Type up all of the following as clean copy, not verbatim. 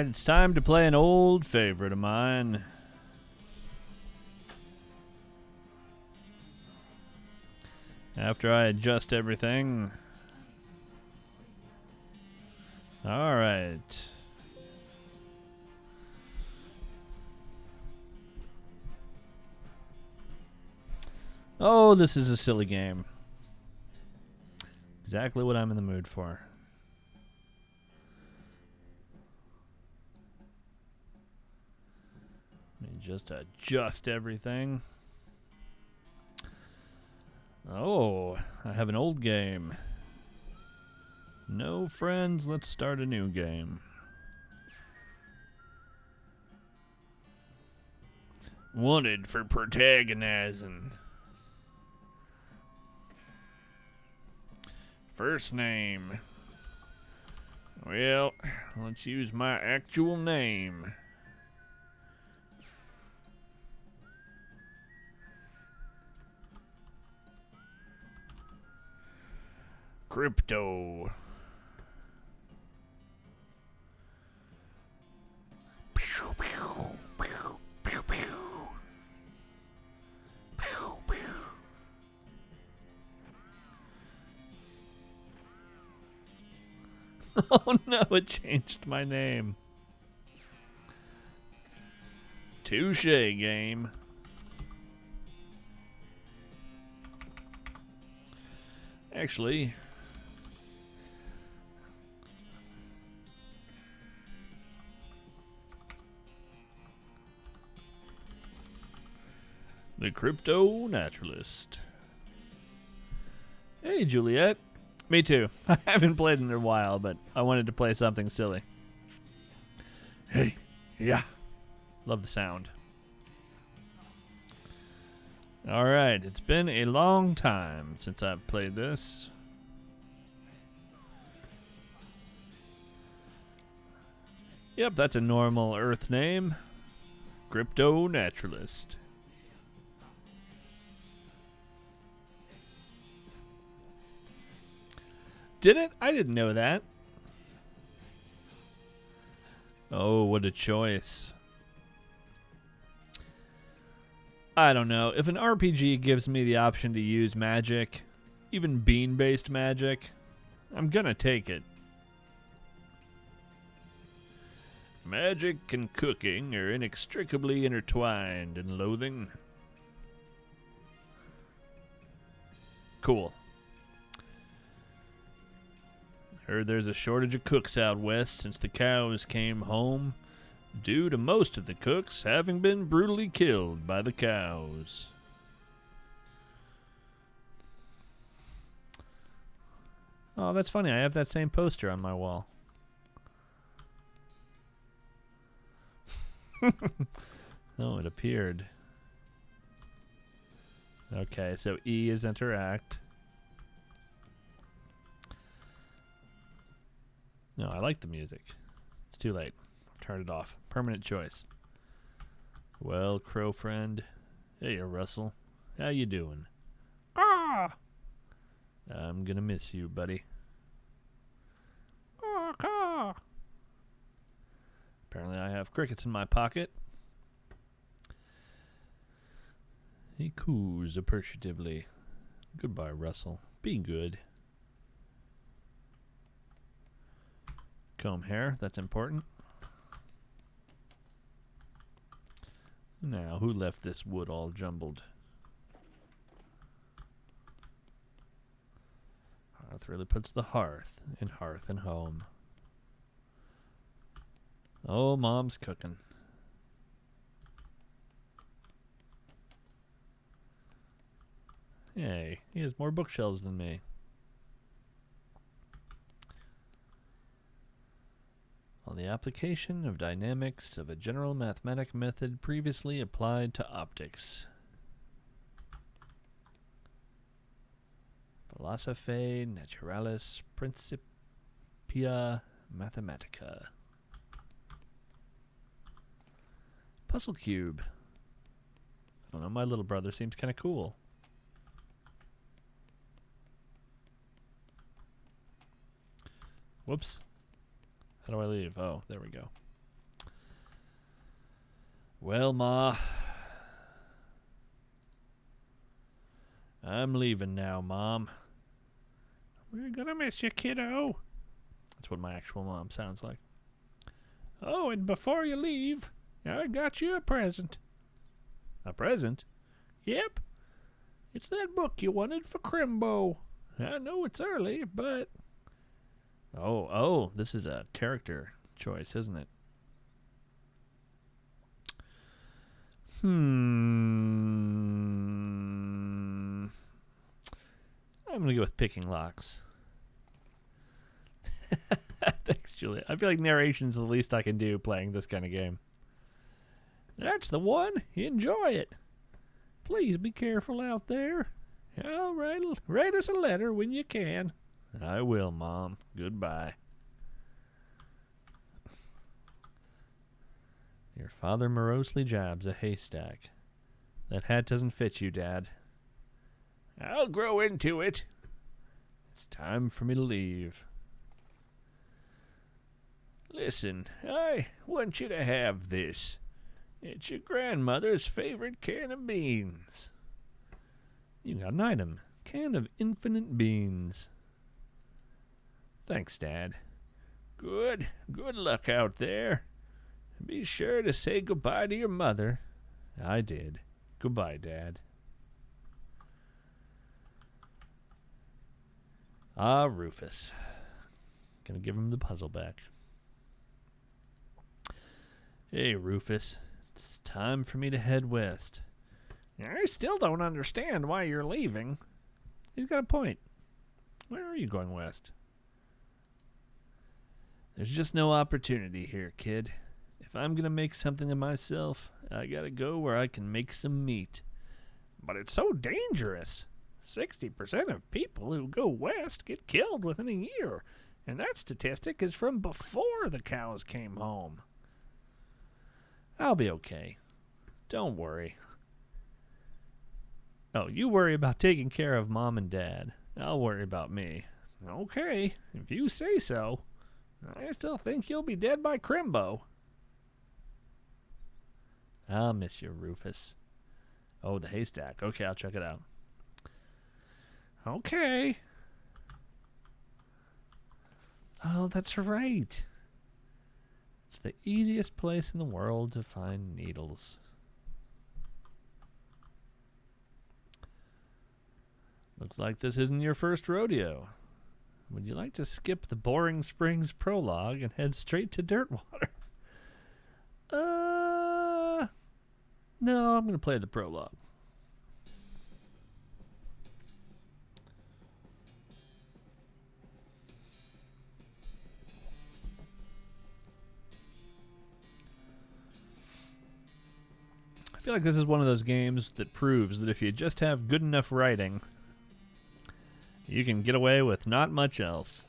Alright, it's time to play an old favorite of mine. After I adjust everything. Alright. Oh, this is a silly game. Exactly what I'm in the mood for. Let me just adjust everything. Oh, I have an old game. No friends, let's start a new game. Wanted for protagonizing. First name. Well, let's use my actual name. Crypto. Pew, pew, pew, pew, pew. Pew, pew. Oh no, it changed my name. Touche, game. Actually, the Crypto Naturalist. Hey, Juliet. Me too. I haven't played in a while, but I wanted to play something silly. Hey, yeah. Love the sound. Alright, it's been a long time since I've played this. Yep, that's a normal Earth name. Crypto Naturalist. Did it? I didn't know that. Oh, what a choice. I don't know. If an RPG gives me the option to use magic, even bean-based magic, I'm gonna take it. Magic and cooking are inextricably intertwined in Loathing. Cool. Heard there's a shortage of cooks out west since the cows came home, due to most of the cooks having been brutally killed by the cows. Oh, that's funny. I have that same poster on my wall. Oh, it appeared. Okay, so E is interact. No, I like the music. It's too late. Turn it off. Permanent choice. Well, crow friend. Hey, Russell. How you doing? Ah! I'm gonna miss you, buddy. Ah, caw. Apparently I have crickets in my pocket. He coos appreciatively. Goodbye, Russell. Be good. Comb hair, that's important. Now, who left this wood all jumbled? Hearth really puts the hearth in hearth and home. Oh, Mom's cooking. Hey, he has more bookshelves than me. On the application of dynamics of a general mathematic method previously applied to optics. Philosophiae Naturalis Principia Mathematica. Puzzle cube. I don't know, my little brother seems kind of cool. Whoops. How do I leave? Oh, there we go. Well, Ma, I'm leaving now, Mom. We're gonna miss you, kiddo. That's what my actual mom sounds like. Oh, and before you leave, I got you a present. A present? Yep. It's that book you wanted for Crimbo. I know it's early, but... Oh, this is a character choice, isn't it? I'm going to go with picking locks. Thanks, Julia. I feel like narration's the least I can do playing this kind of game. That's the one. Enjoy it. Please be careful out there. I'll write us a letter when you can. I will, Mom. Goodbye. Your father morosely jabs a haystack. That hat doesn't fit you, Dad. I'll grow into it. It's time for me to leave. Listen, I want you to have this. It's your grandmother's favorite can of beans. You got an item. Can of infinite beans. Thanks, Dad. Good luck out there. Be sure to say goodbye to your mother. I did. Goodbye, Dad. Ah, Rufus. Gonna give him the puzzle back. Hey, Rufus. It's time for me to head west. I still don't understand why you're leaving. He's got a point. Where are you going west? There's just no opportunity here, kid. If I'm gonna make something of myself, I gotta go where I can make some meat. But it's so dangerous. 60% of people who go west get killed within a year, and that statistic is from before the cows came home. I'll be okay. Don't worry. Oh, you worry about taking care of Mom and Dad. I'll worry about me. Okay, if you say so. I still think you'll be dead by Crimbo. I'll miss you, Rufus. Oh, the haystack. Okay, I'll check it out. Okay. Oh, that's right. It's the easiest place in the world to find needles. Looks like this isn't your first rodeo. Would you like to skip the Boring Springs prologue and head straight to Dirtwater? No, I'm going to play the prologue. I feel like this is one of those games that proves that if you just have good enough writing, you can get away with not much else.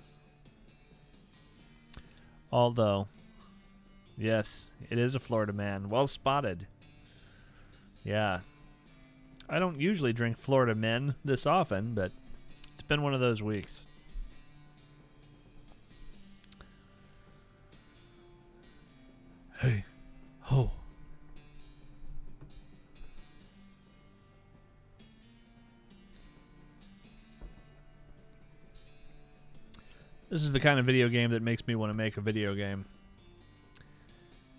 Although, yes, it is a Florida man. Well spotted. Yeah. I don't usually drink Florida men this often, but it's been one of those weeks. Hey. Ho. This is the kind of video game that makes me want to make a video game.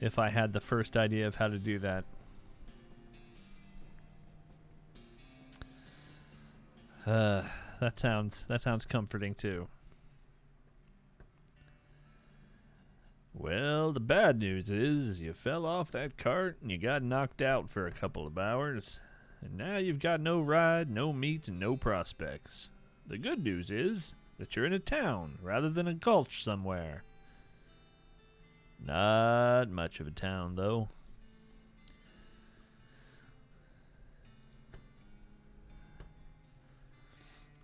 If I had the first idea of how to do that. That sounds comforting too. Well, the bad news is you fell off that cart and you got knocked out for a couple of hours. And now you've got no ride, no meat, and no prospects. The good news is that you're in a town rather than a gulch somewhere. Not much of a town, though.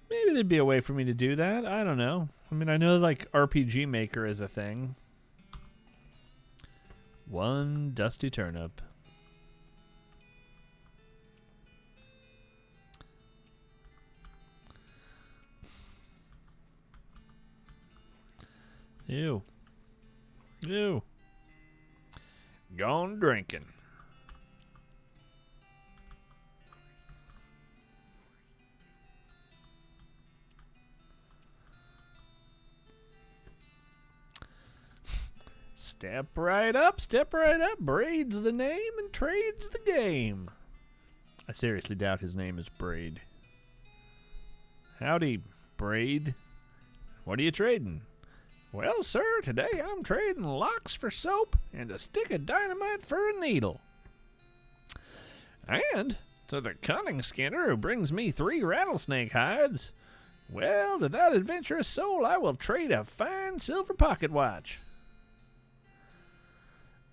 Maybe there'd be a way for me to do that. I don't know. I mean, I know like RPG Maker is a thing. One dusty turnip. Ew. Ew. Gone drinking. Step right up, step right up. Braid's the name and trade's the game. I seriously doubt his name is Braid. Howdy, Braid. What are you trading? Well, sir, today I'm trading locks for soap and a stick of dynamite for a needle. And to the cunning skinner who brings me 3 rattlesnake hides, well, to that adventurous soul I will trade a fine silver pocket watch.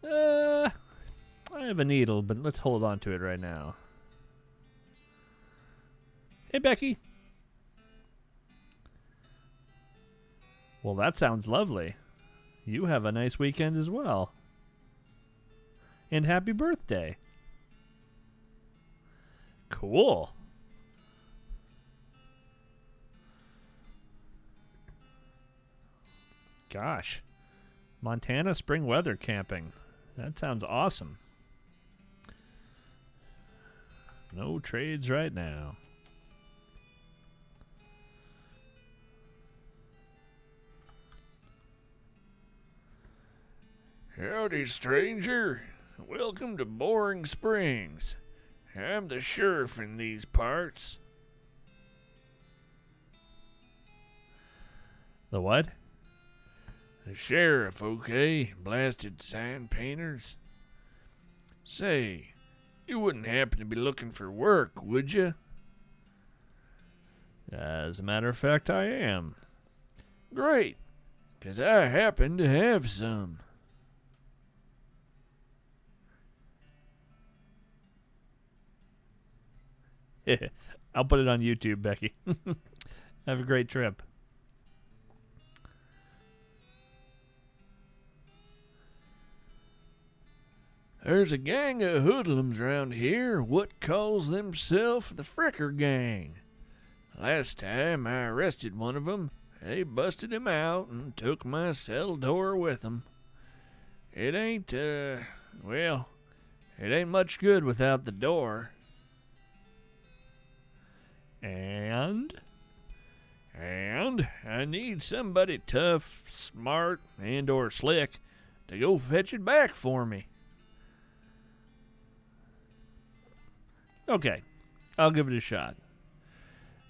I have a needle, but let's hold on to it right now. Hey, Becky. Well, that sounds lovely. You have a nice weekend as well. And happy birthday. Cool. Gosh. Montana spring weather camping. That sounds awesome. No trades right now. Howdy, stranger. Welcome to Boring Springs. I'm the sheriff in these parts. The what? The sheriff, okay? Blasted sign painters. Say, you wouldn't happen to be looking for work, would you? As a matter of fact, I am. Great, 'cause I happen to have some. I'll put it on YouTube, Becky. Have a great trip. There's a gang of hoodlums around here what calls themselves the Fricker Gang. Last time I arrested one of 'em, they busted him out and took my cell door with 'em. It ain't, well, it ain't much good without the door. And I need somebody tough, smart, and or slick to go fetch it back for me. Okay, I'll give it a shot.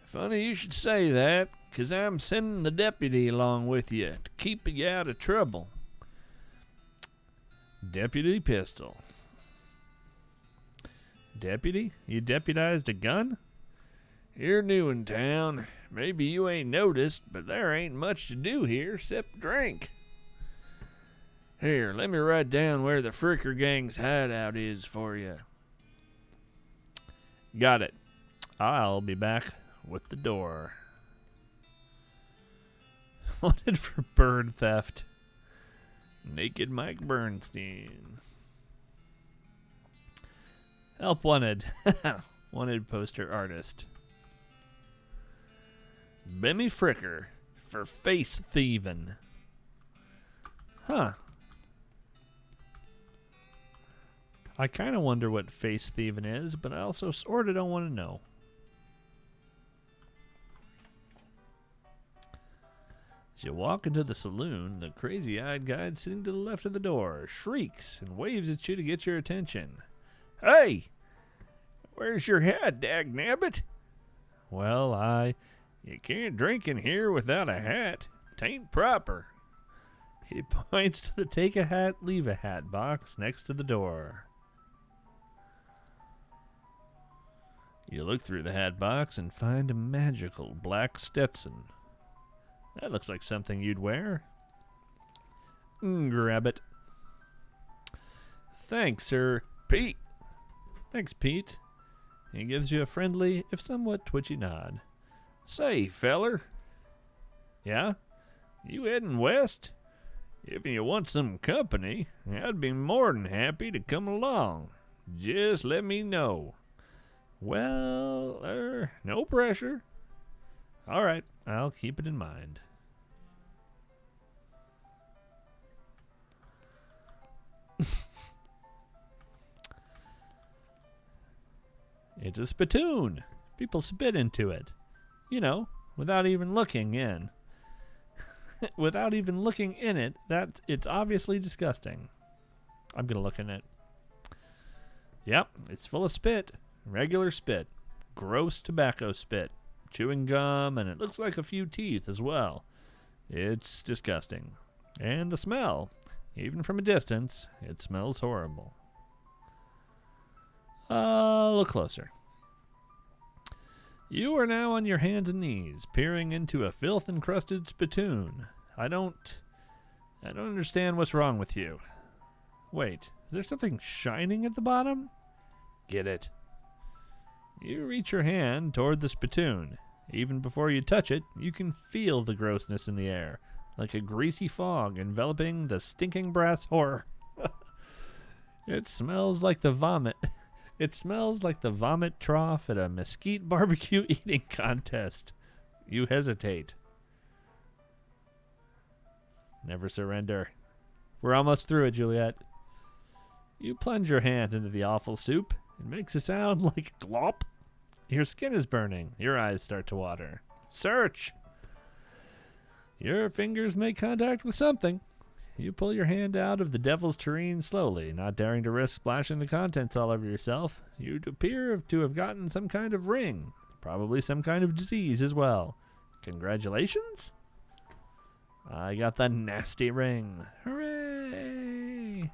Funny you should say that, 'cause I'm sending the deputy along with you to keep you out of trouble. Deputy Pistol. Deputy? You deputized a gun? You're new in town. Maybe you ain't noticed, but there ain't much to do here except drink. Here, let me write down where the Fricker Gang's hideout is for you. Got it. I'll be back with the door. Wanted for bird theft. Naked Mike Bernstein. Help wanted. Wanted poster artist. Bimmy Fricker for face thieving. Huh. I kind of wonder what face thieving is, but I also sort of don't want to know. As you walk into the saloon, the crazy-eyed guide sitting to the left of the door shrieks and waves at you to get your attention. Hey! Where's your hat, dagnabbit? Well, You can't drink in here without a hat. 'Tain't proper. He points to the take a hat, leave a hat box next to the door. You look through the hat box and find a magical black Stetson. That looks like something you'd wear. Grab it. Thanks, sir. Pete. Thanks, Pete. He gives you a friendly, if somewhat twitchy nod. Say, feller. Yeah? You heading west? If you want some company, I'd be more than happy to come along. Just let me know. Well, no pressure. All right, I'll keep it in mind. It's a spittoon. People spit into it. You know, without even looking in. without even looking in it, that it's obviously disgusting. I'm going to look in it. Yep, it's full of spit. Regular spit. Gross tobacco spit. Chewing gum, and it looks like a few teeth as well. It's disgusting. And the smell, even from a distance, it smells horrible. Look closer. You are now on your hands and knees, peering into a filth-encrusted spittoon. I don't understand what's wrong with you. Wait, is there something shining at the bottom? Get it. You reach your hand toward the spittoon. Even before you touch it, you can feel the grossness in the air, like a greasy fog enveloping the stinking brass horror. It smells like the vomit. It smells like the vomit trough at a mesquite barbecue eating contest. You hesitate. Never surrender. We're almost through it, Juliet. You plunge your hand into the awful soup. It makes a sound like glop. Your skin is burning. Your eyes start to water. Search! Your fingers make contact with something. You pull your hand out of the devil's tureen slowly, not daring to risk splashing the contents all over yourself. You appear to have gotten some kind of ring. Probably some kind of disease as well. Congratulations? I got the nasty ring. Hooray!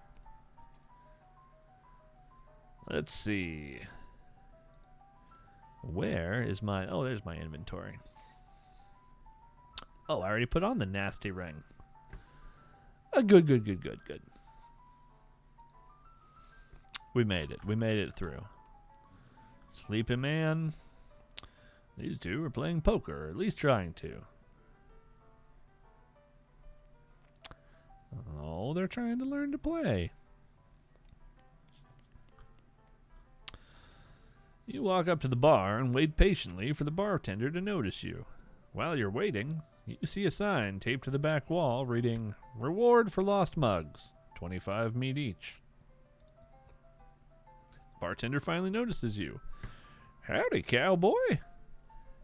Let's see. Where is my... Oh, there's my inventory. Oh, I already put on the nasty ring. Good. We made it. We made it through. Sleepy man. These two are playing poker, or at least trying to. Oh, they're trying to learn to play. You walk up to the bar and wait patiently for the bartender to notice you. While you're waiting, you see a sign taped to the back wall reading, "Reward for lost mugs, 25 meat each." Bartender finally notices you. "Howdy, cowboy."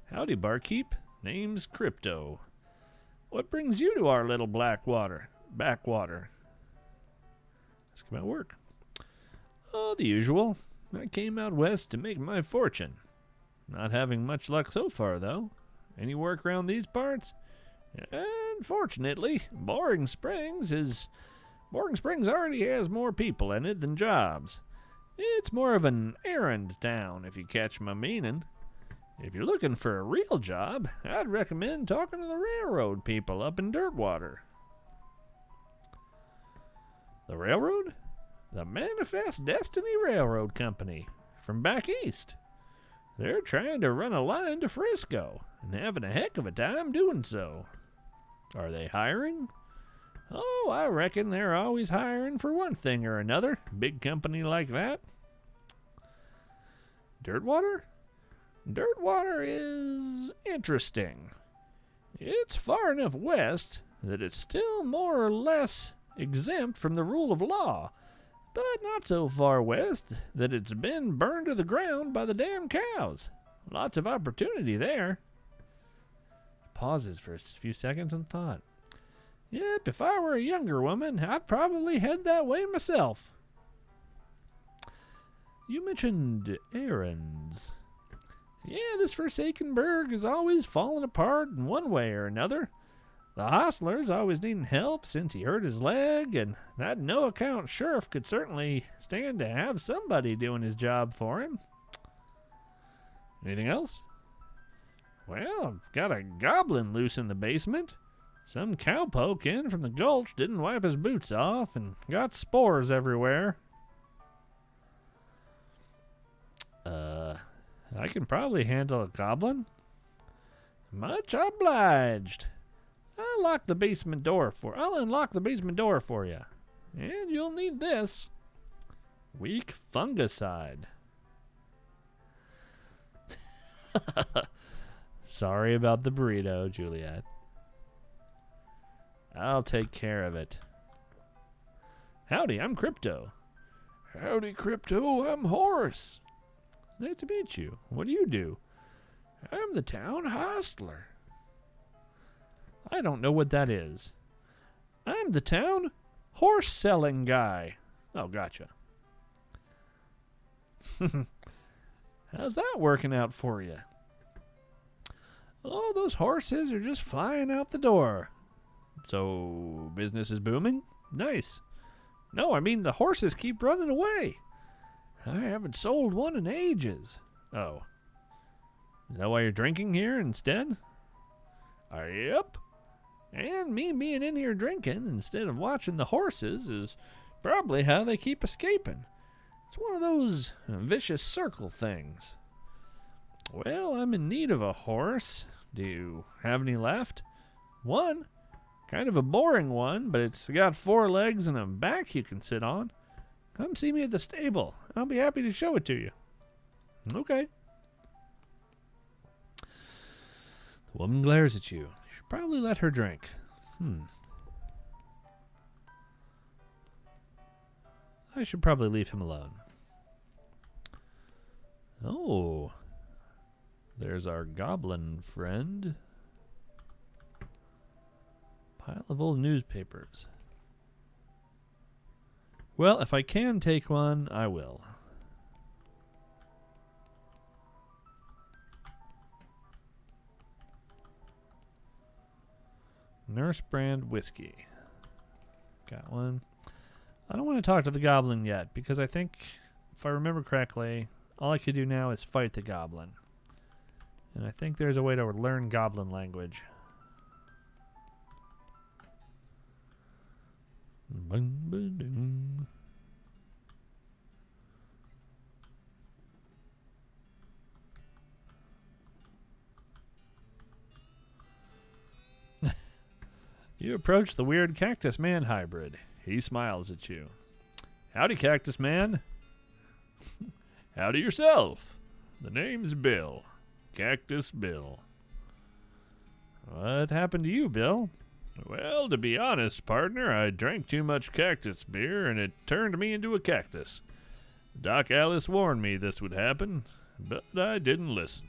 "Howdy, barkeep. Name's Crypto. What brings you to our little backwater? Ask about work." "Oh, the usual. I came out west to make my fortune. Not having much luck so far, though. Any work around these parts?" "Unfortunately, Boring Springs already has more people in it than jobs. It's more of an errand town, if you catch my meaning. If you're looking for a real job, I'd recommend talking to the railroad people up in Dirtwater." "The railroad?" "The Manifest Destiny Railroad Company, from back east. They're trying to run a line to Frisco, and having a heck of a time doing so." "Are they hiring?" "Oh, I reckon they're always hiring for one thing or another, big company like that." "Dirtwater?" "Dirtwater is interesting. It's far enough west that it's still more or less exempt from the rule of law, but not so far west that it's been burned to the ground by the damn cows. Lots of opportunity there." Pauses for a few seconds and thought. "Yep, if I were a younger woman, I'd probably head that way myself." "You mentioned errands." "Yeah, this forsaken burg is always falling apart in one way or another. The hostler's always needing help since he hurt his leg, and that no-account sheriff could certainly stand to have somebody doing his job for him." "Anything else?" "Well, I've got a goblin loose in the basement. Some cowpoke in from the gulch didn't wipe his boots off and got spores everywhere." I can probably handle a goblin." "Much obliged. I'll unlock the basement door for you. And you'll need this. Weak fungicide." Sorry about the burrito, Juliet. I'll take care of it. "Howdy, I'm Crypto." "Howdy, Crypto, I'm Horace." "Nice to meet you. What do you do?" "I'm the town hostler." I don't know what that is. I'm the town horse-selling guy. Oh, gotcha. How's that working out for you? Oh, those horses are just flying out the door. So, business is booming? Nice. No, I mean the horses keep running away. I haven't sold one in ages. Oh. Is that why you're drinking here instead? Yep. And me being in here drinking instead of watching the horses is probably how they keep escaping. It's one of those vicious circle things. Well, I'm in need of a horse. Do you have any left? One. Kind of a boring one, but it's got 4 legs and a back you can sit on. Come see me at the stable. I'll be happy to show it to you. Okay. The woman glares at you. You should probably let her drink. I should probably leave him alone. Oh. There's our goblin friend. Pile of old newspapers. Well, if I can take one, I will. Nurse brand whiskey. Got one. I don't want to talk to the goblin yet, because I think, if I remember correctly, all I could do now is fight the goblin. And I think there's a way to learn goblin language. You approach the weird Cactus Man hybrid. He smiles at you. Howdy, Cactus Man. Howdy yourself. The name's Bill. Cactus Bill. What happened to you, Bill? Well, to be honest, partner, I drank too much cactus beer and it turned me into a cactus. Doc Alice warned me this would happen, but I didn't listen.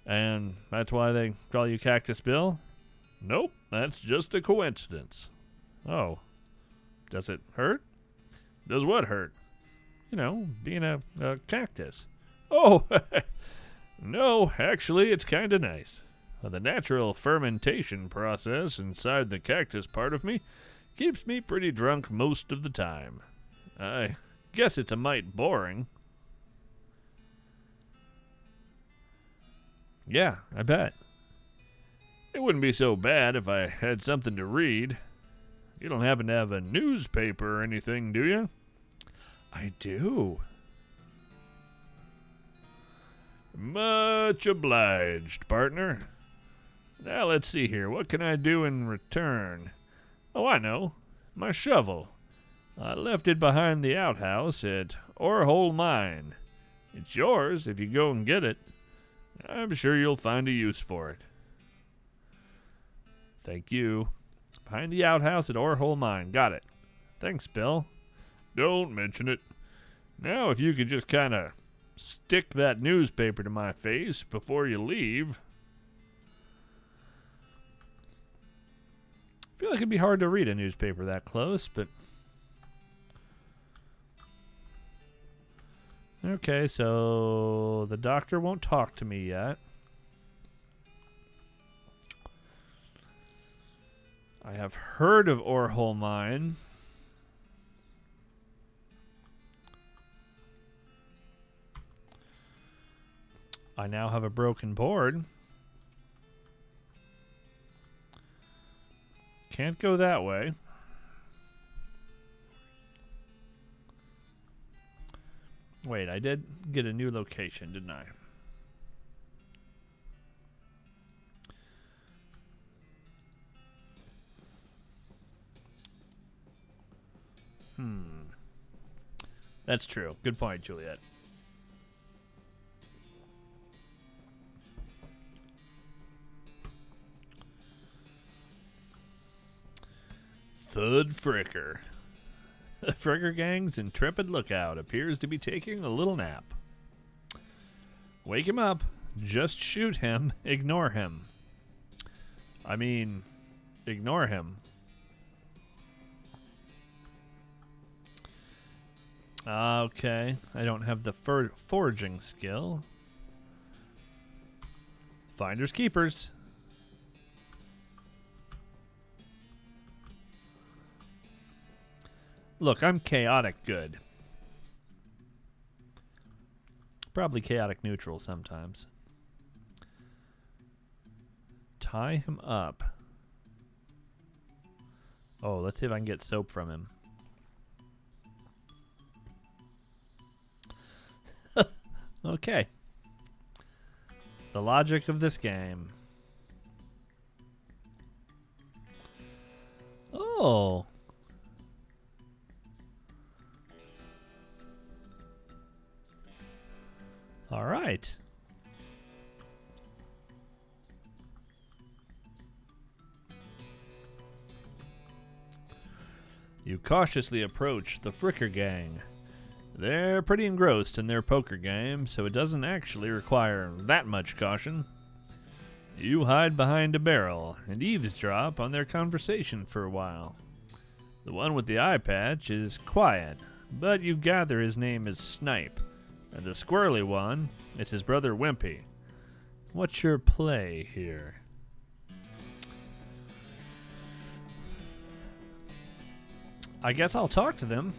And that's why they call you Cactus Bill? Nope, that's just a coincidence. Oh. Does it hurt? Does what hurt? You know, being a cactus. Oh, no, actually, it's kind of nice. The natural fermentation process inside the cactus part of me keeps me pretty drunk most of the time. I guess it's a mite boring. Yeah, I bet. It wouldn't be so bad if I had something to read. You don't happen to have a newspaper or anything, do you? I do. Much obliged, partner. Now let's see here. What can I do in return? Oh, I know. My shovel. I left it behind the outhouse at Orehole Mine. It's yours if you go and get it. I'm sure you'll find a use for it. Thank you. Behind the outhouse at Orehole Mine. Got it. Thanks, Bill. Don't mention it. Now, if you could just kind of stick that newspaper to my face before you leave. I feel like it'd be hard to read a newspaper that close, but... Okay, so the doctor won't talk to me yet. I have heard of Orehole Mine. I now have a broken board. Can't go that way. Wait, I did get a new location, didn't I? That's true. Good point, Juliet. Thud Fricker. The Fricker gang's intrepid lookout appears to be taking a little nap. Wake him up. Just shoot him. Ignore him. I mean, ignore him. Okay, I don't have the foraging skill. Finders keepers. Look, I'm chaotic good. Probably chaotic neutral sometimes. Tie him up. Oh, let's see if I can get soap from him. Okay. The logic of this game. Oh. All right. You cautiously approach the Fricker gang. They're pretty engrossed in their poker game, so it doesn't actually require that much caution. You hide behind a barrel and eavesdrop on their conversation for a while. The one with the eye patch is quiet, but you gather his name is Snipe, and the squirrely one is his brother Wimpy. What's your play here? I guess I'll talk to them.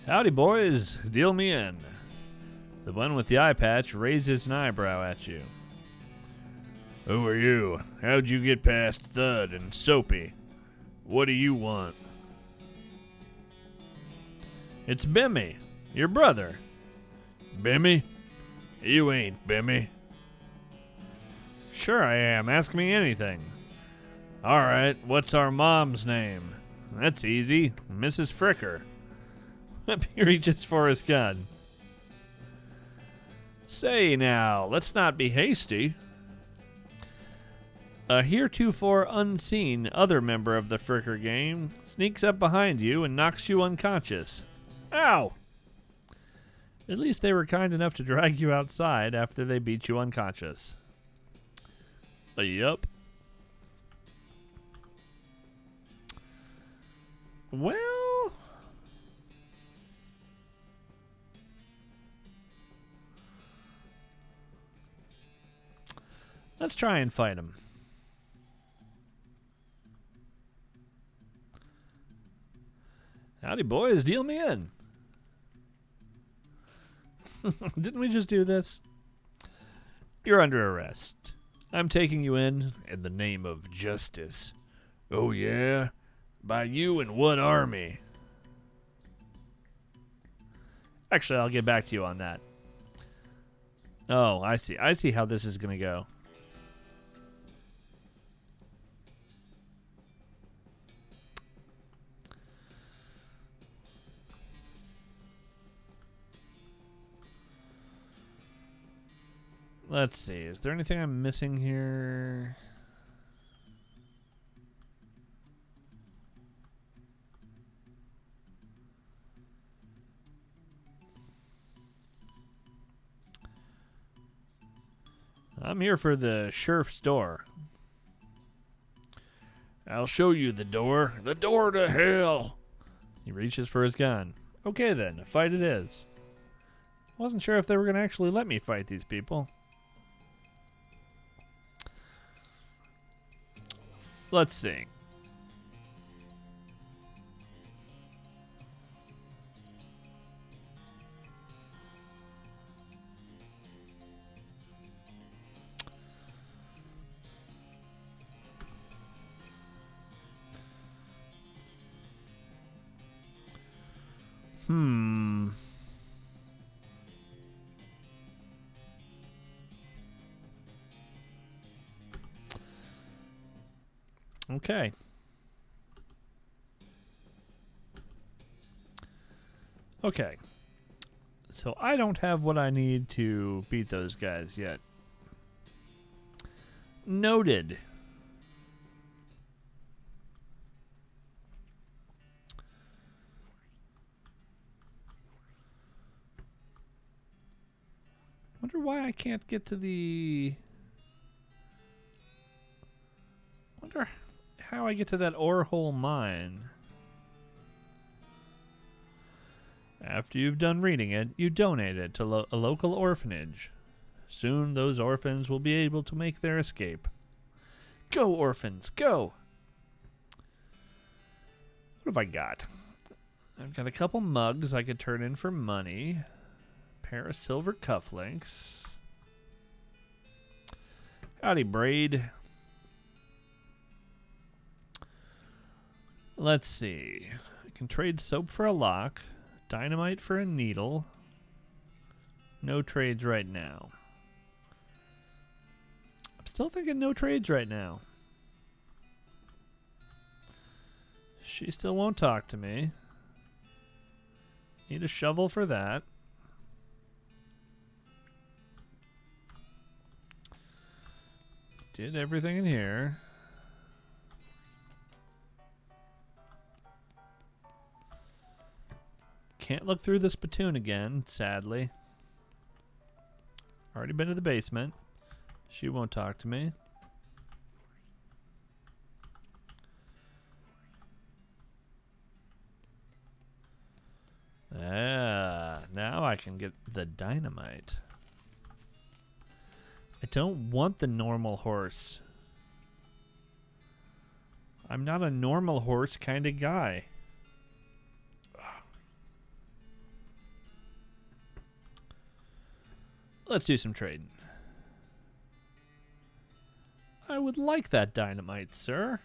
Howdy, boys. Deal me in. The one with the eye patch raises an eyebrow at you. Who are you? How'd you get past Thud and Soapy? What do you want? It's Bimmy, your brother. Bimmy? You ain't Bimmy. Sure I am. Ask me anything. All right, what's our mom's name? That's easy. Mrs. Fricker. He reaches for his gun. Say now, let's not be hasty. A heretofore unseen other member of the Fricker gang sneaks up behind you and knocks you unconscious. Ow! At least they were kind enough to drag you outside after they beat you unconscious. Yup. Well... let's try and fight him. Howdy, boys. Deal me in. Didn't we just do this? You're under arrest. I'm taking you in the name of justice. Oh, yeah? By you and what army? Actually, I'll get back to you on that. Oh, I see. I see how this is going to go. Let's see. Is there anything I'm missing here? I'm here for the sheriff's door. I'll show you the door. The door to hell. He reaches for his gun. Okay then, a fight it is. Wasn't sure if they were going to actually let me fight these people. Let's see. Okay. Okay. So I don't have what I need to beat those guys yet. Noted. Wonder why I can't get to the... wonder how I get to that ore hole mine. After you've done reading it, you donate it to a local orphanage. Soon those orphans will be able to make their escape. Go, orphans, go! What have I got? I've got a couple mugs I could turn in for money. A pair of silver cufflinks. Howdy, Braid. Let's see. I can trade soap for a lock. Dynamite for a needle. No trades right now. I'm still thinking no trades right now. She still won't talk to me. Need a shovel for that. Did everything in here. Can't look through the spittoon again, sadly. Already been to the basement. She won't talk to me. Now I can get the dynamite. I don't want the normal horse. I'm not a normal horse kind of guy. Let's do some trading. I would like that dynamite, sir.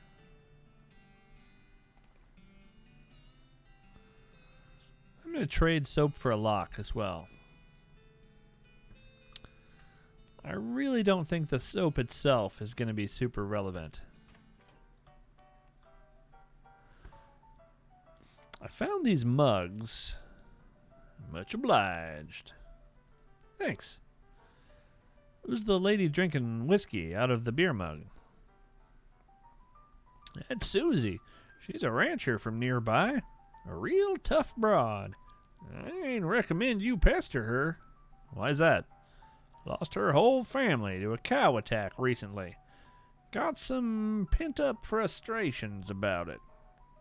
I'm going to trade soap for a lock as well. I really don't think the soap itself is going to be super relevant. I found these mugs. Much obliged. Thanks. Who's the lady drinking whiskey out of the beer mug? That's Susie. She's a rancher from nearby. A real tough broad. I ain't recommend you pester her. Why's that? Lost her whole family to a cow attack recently. Got some pent-up frustrations about it.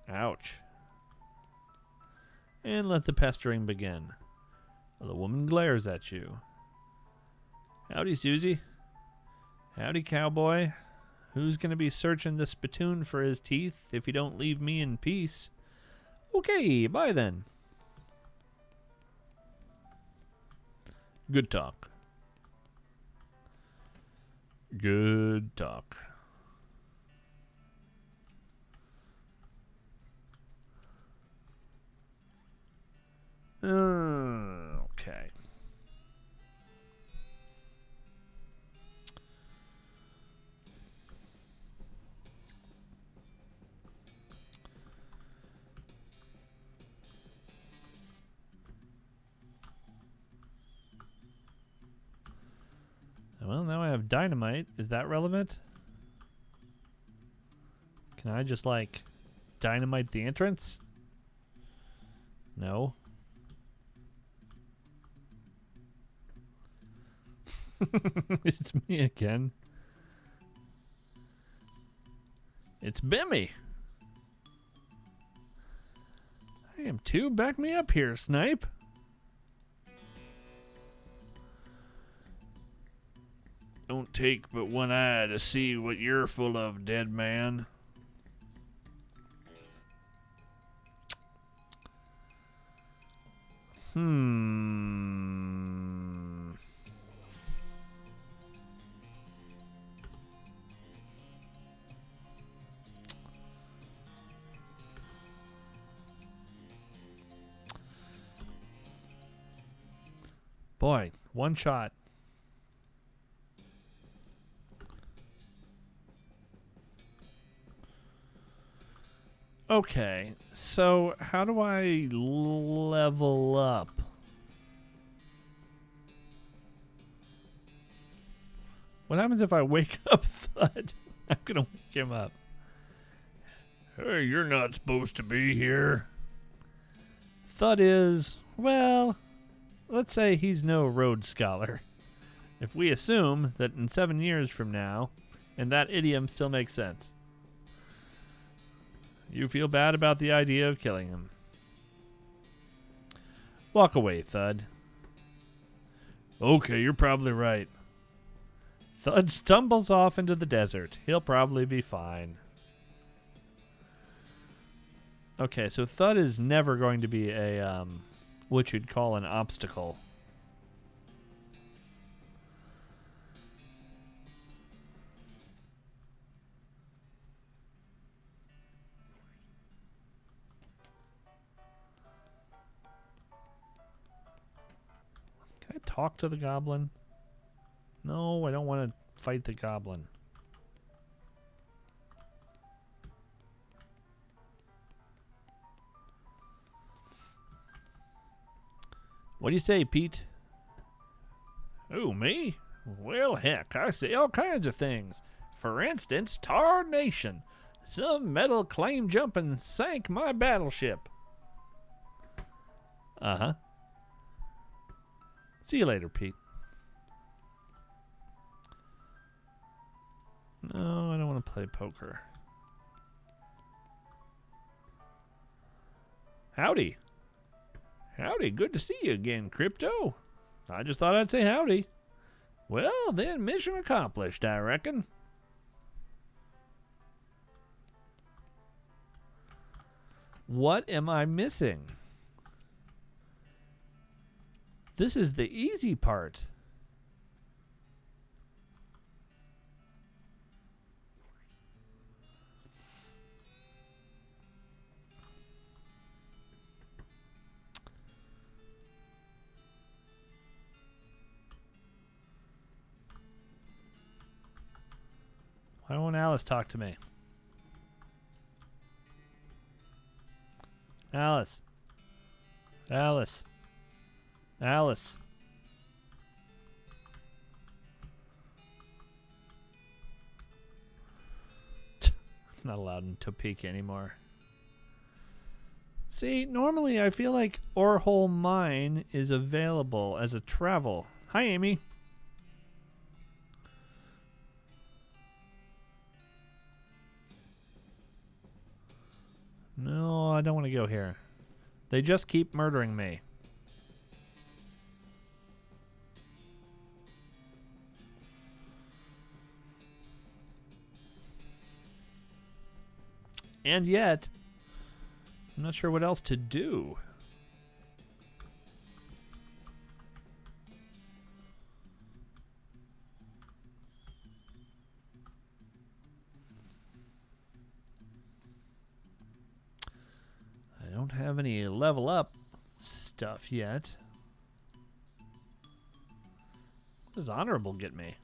Ouch. And let the pestering begin. The woman glares at you. Howdy, Susie. Howdy, cowboy. Who's going to be searching the spittoon for his teeth if you don't leave me in peace? Okay, bye then. Good talk. Good talk. Okay. Well, now I have dynamite. Is that relevant? Can I just, like, dynamite the entrance? No. It's me again. It's Bimmy. I am too. Back me up here, Snipe. Don't take but one eye to see what you're full of, dead man. Boy, one shot. Okay, so how do I level up? What happens if I wake up Thud? I'm gonna wake him up. Hey, you're not supposed to be here. Thud is, well, let's say he's no Rhodes Scholar. If we assume that in 7 years from now, and that idiom still makes sense. You feel bad about the idea of killing him. Walk away, Thud. Okay, you're probably right. Thud stumbles off into the desert. He'll probably be fine. Okay, so Thud is never going to be a, what you'd call an obstacle. Can I talk to the goblin? No, I don't want to fight the goblin. What do you say, Pete? Who, me? Well, heck, I say all kinds of things. For instance, tarnation. Some metal claim jumping sank my battleship. Uh-huh. See you later, Pete. No, I don't want to play poker. Howdy. Howdy, good to see you again, Crypto. I just thought I'd say howdy. Well, then, mission accomplished, I reckon. What am I missing? This is the easy part. Why won't Alice talk to me? Alice. Alice. Alice. Not allowed to peek anymore. See, normally I feel like Orhole Mine is available as a travel. Hi, Amy. No, I don't want to go here. They just keep murdering me. And yet, I'm not sure what else to do. I don't have any level up stuff yet. What does honorable get me?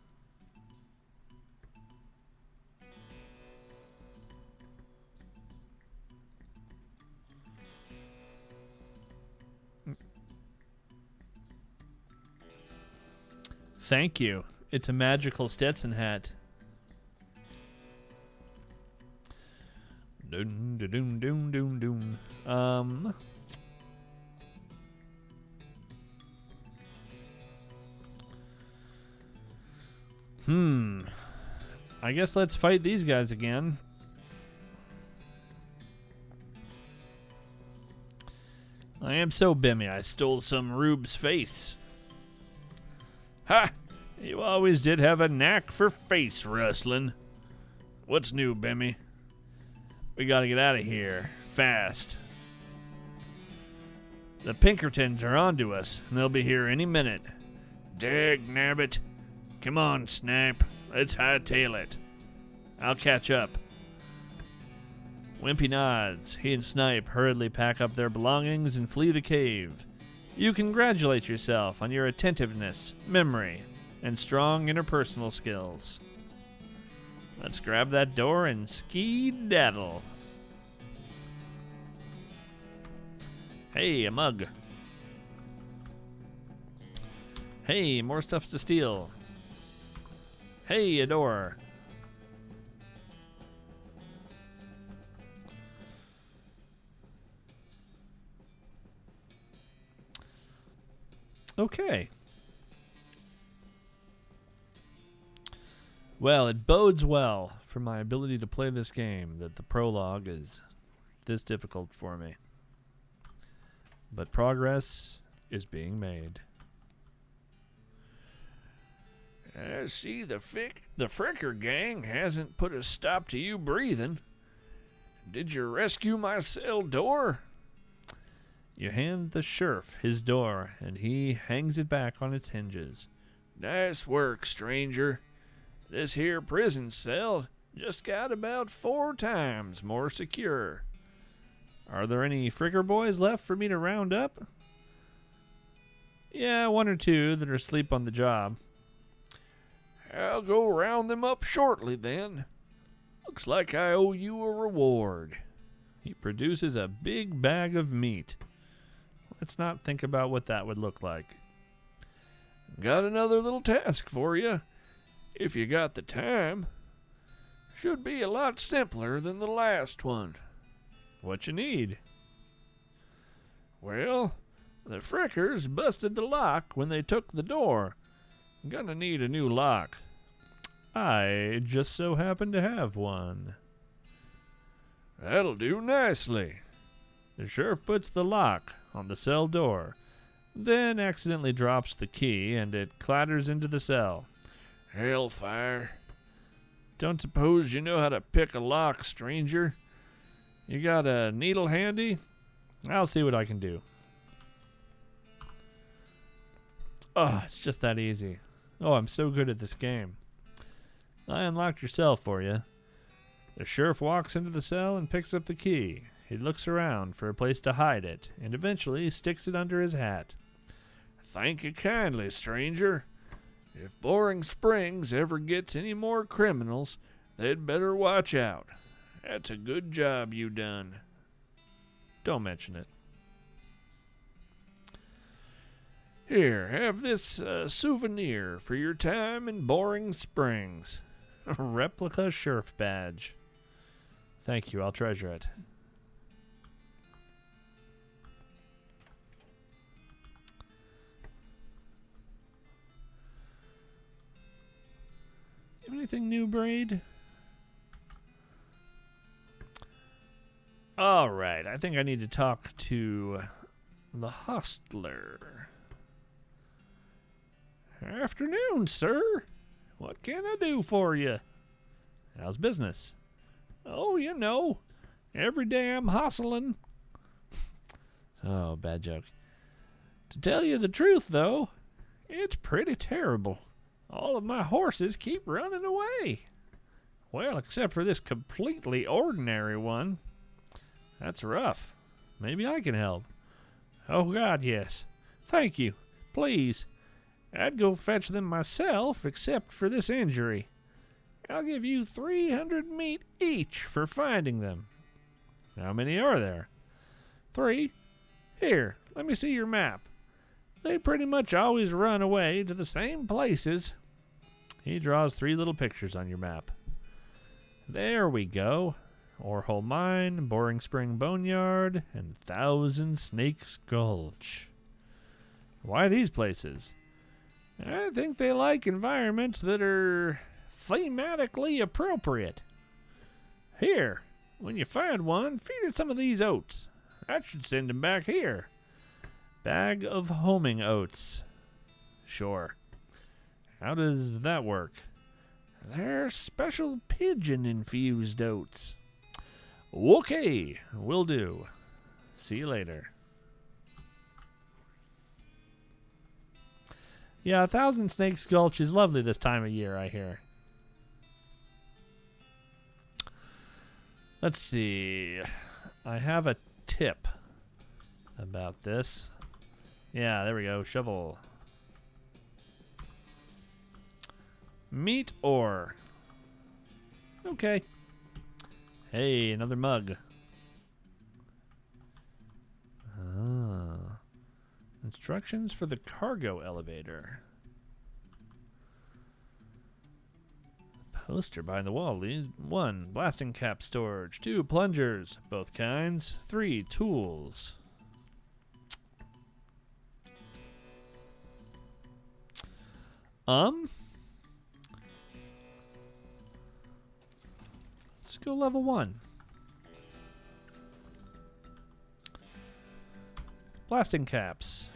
Thank you. It's a magical Stetson hat. Doom, doom, doom, doom, doom. I guess let's fight these guys again. I am so bimmy, I stole some Rube's face. Ha! You always did have a knack for face rustling. What's new, Bimmy? We gotta get out of here. Fast. The Pinkertons are onto us, and they'll be here any minute. Dag nabbit. Come on, Snap. Let's hightail it. I'll catch up. Wimpy nods. He and Snipe hurriedly pack up their belongings and flee the cave. You congratulate yourself on your attentiveness, memory, and strong interpersonal skills. Let's grab that door and ski-daddle. Hey, a mug. Hey, more stuff to steal. Hey, a door. Okay. Well, it bodes well for my ability to play this game that the prologue is this difficult for me. But progress is being made. I see the Fricker gang hasn't put a stop to you breathing. Did you rescue my cell door? You hand the sheriff his door, and he hangs it back on its hinges. Nice work, stranger. This here prison cell just got about 4 times more secure. Are there any Fricker boys left for me to round up? Yeah, 1 or 2 that are asleep on the job. I'll go round them up shortly then. Looks like I owe you a reward. He produces a big bag of meat. Let's not think about what that would look like. Got another little task for you, if you got the time. Should be a lot simpler than the last one. What you need? Well, the Frickers busted the lock when they took the door. Gonna need a new lock. I just so happen to have one. That'll do nicely. The sheriff puts the lock on the cell door, then accidentally drops the key and it clatters into the cell. Hellfire. Don't suppose you know how to pick a lock, stranger? You got a needle handy? I'll see what I can do. Oh, it's just that easy. Oh, I'm so good at this game. I unlocked your cell for you. The sheriff walks into the cell and picks up the key. He looks around for a place to hide it, and eventually sticks it under his hat. Thank you kindly, stranger. If Boring Springs ever gets any more criminals, they'd better watch out. That's a good job you done. Don't mention it. Here, have this souvenir for your time in Boring Springs. A replica sheriff badge. Thank you, I'll treasure it. Anything new, Braid? All right, I think I need to talk to the hostler. Afternoon, sir. What can I do for you? How's business? Oh, you know, every day I'm hustling. Oh, bad joke. To tell you the truth, though, it's pretty terrible. All of my horses keep running away. Well, except for this completely ordinary one. That's rough. Maybe I can help. Oh, God, yes. Thank you. Please. I'd go fetch them myself, except for this injury. I'll give you 300 meat each for finding them. How many are there? 3. Here, let me see your map. They pretty much always run away to the same places. He draws 3 little pictures on your map. There we go. Orehole Mine, Boring Spring Boneyard, and Thousand Snakes Gulch. Why these places? I think they like environments that are thematically appropriate. Here, when you find one, feed it some of these oats. That should send him back here. Bag of homing oats. Sure. How does that work? They're special pigeon-infused oats. Okay, will do. See you later. Yeah, Thousand Snakes Gulch is lovely this time of year, I hear. Let's see. I have a tip about this. Yeah, there we go. Shovel. Meat ore. Okay. Hey, another mug. Instructions for the cargo elevator. Poster behind the wall. 1. Blasting cap storage. 2. Plungers. Both kinds. 3. Tools. Let's go level 1. Blasting caps.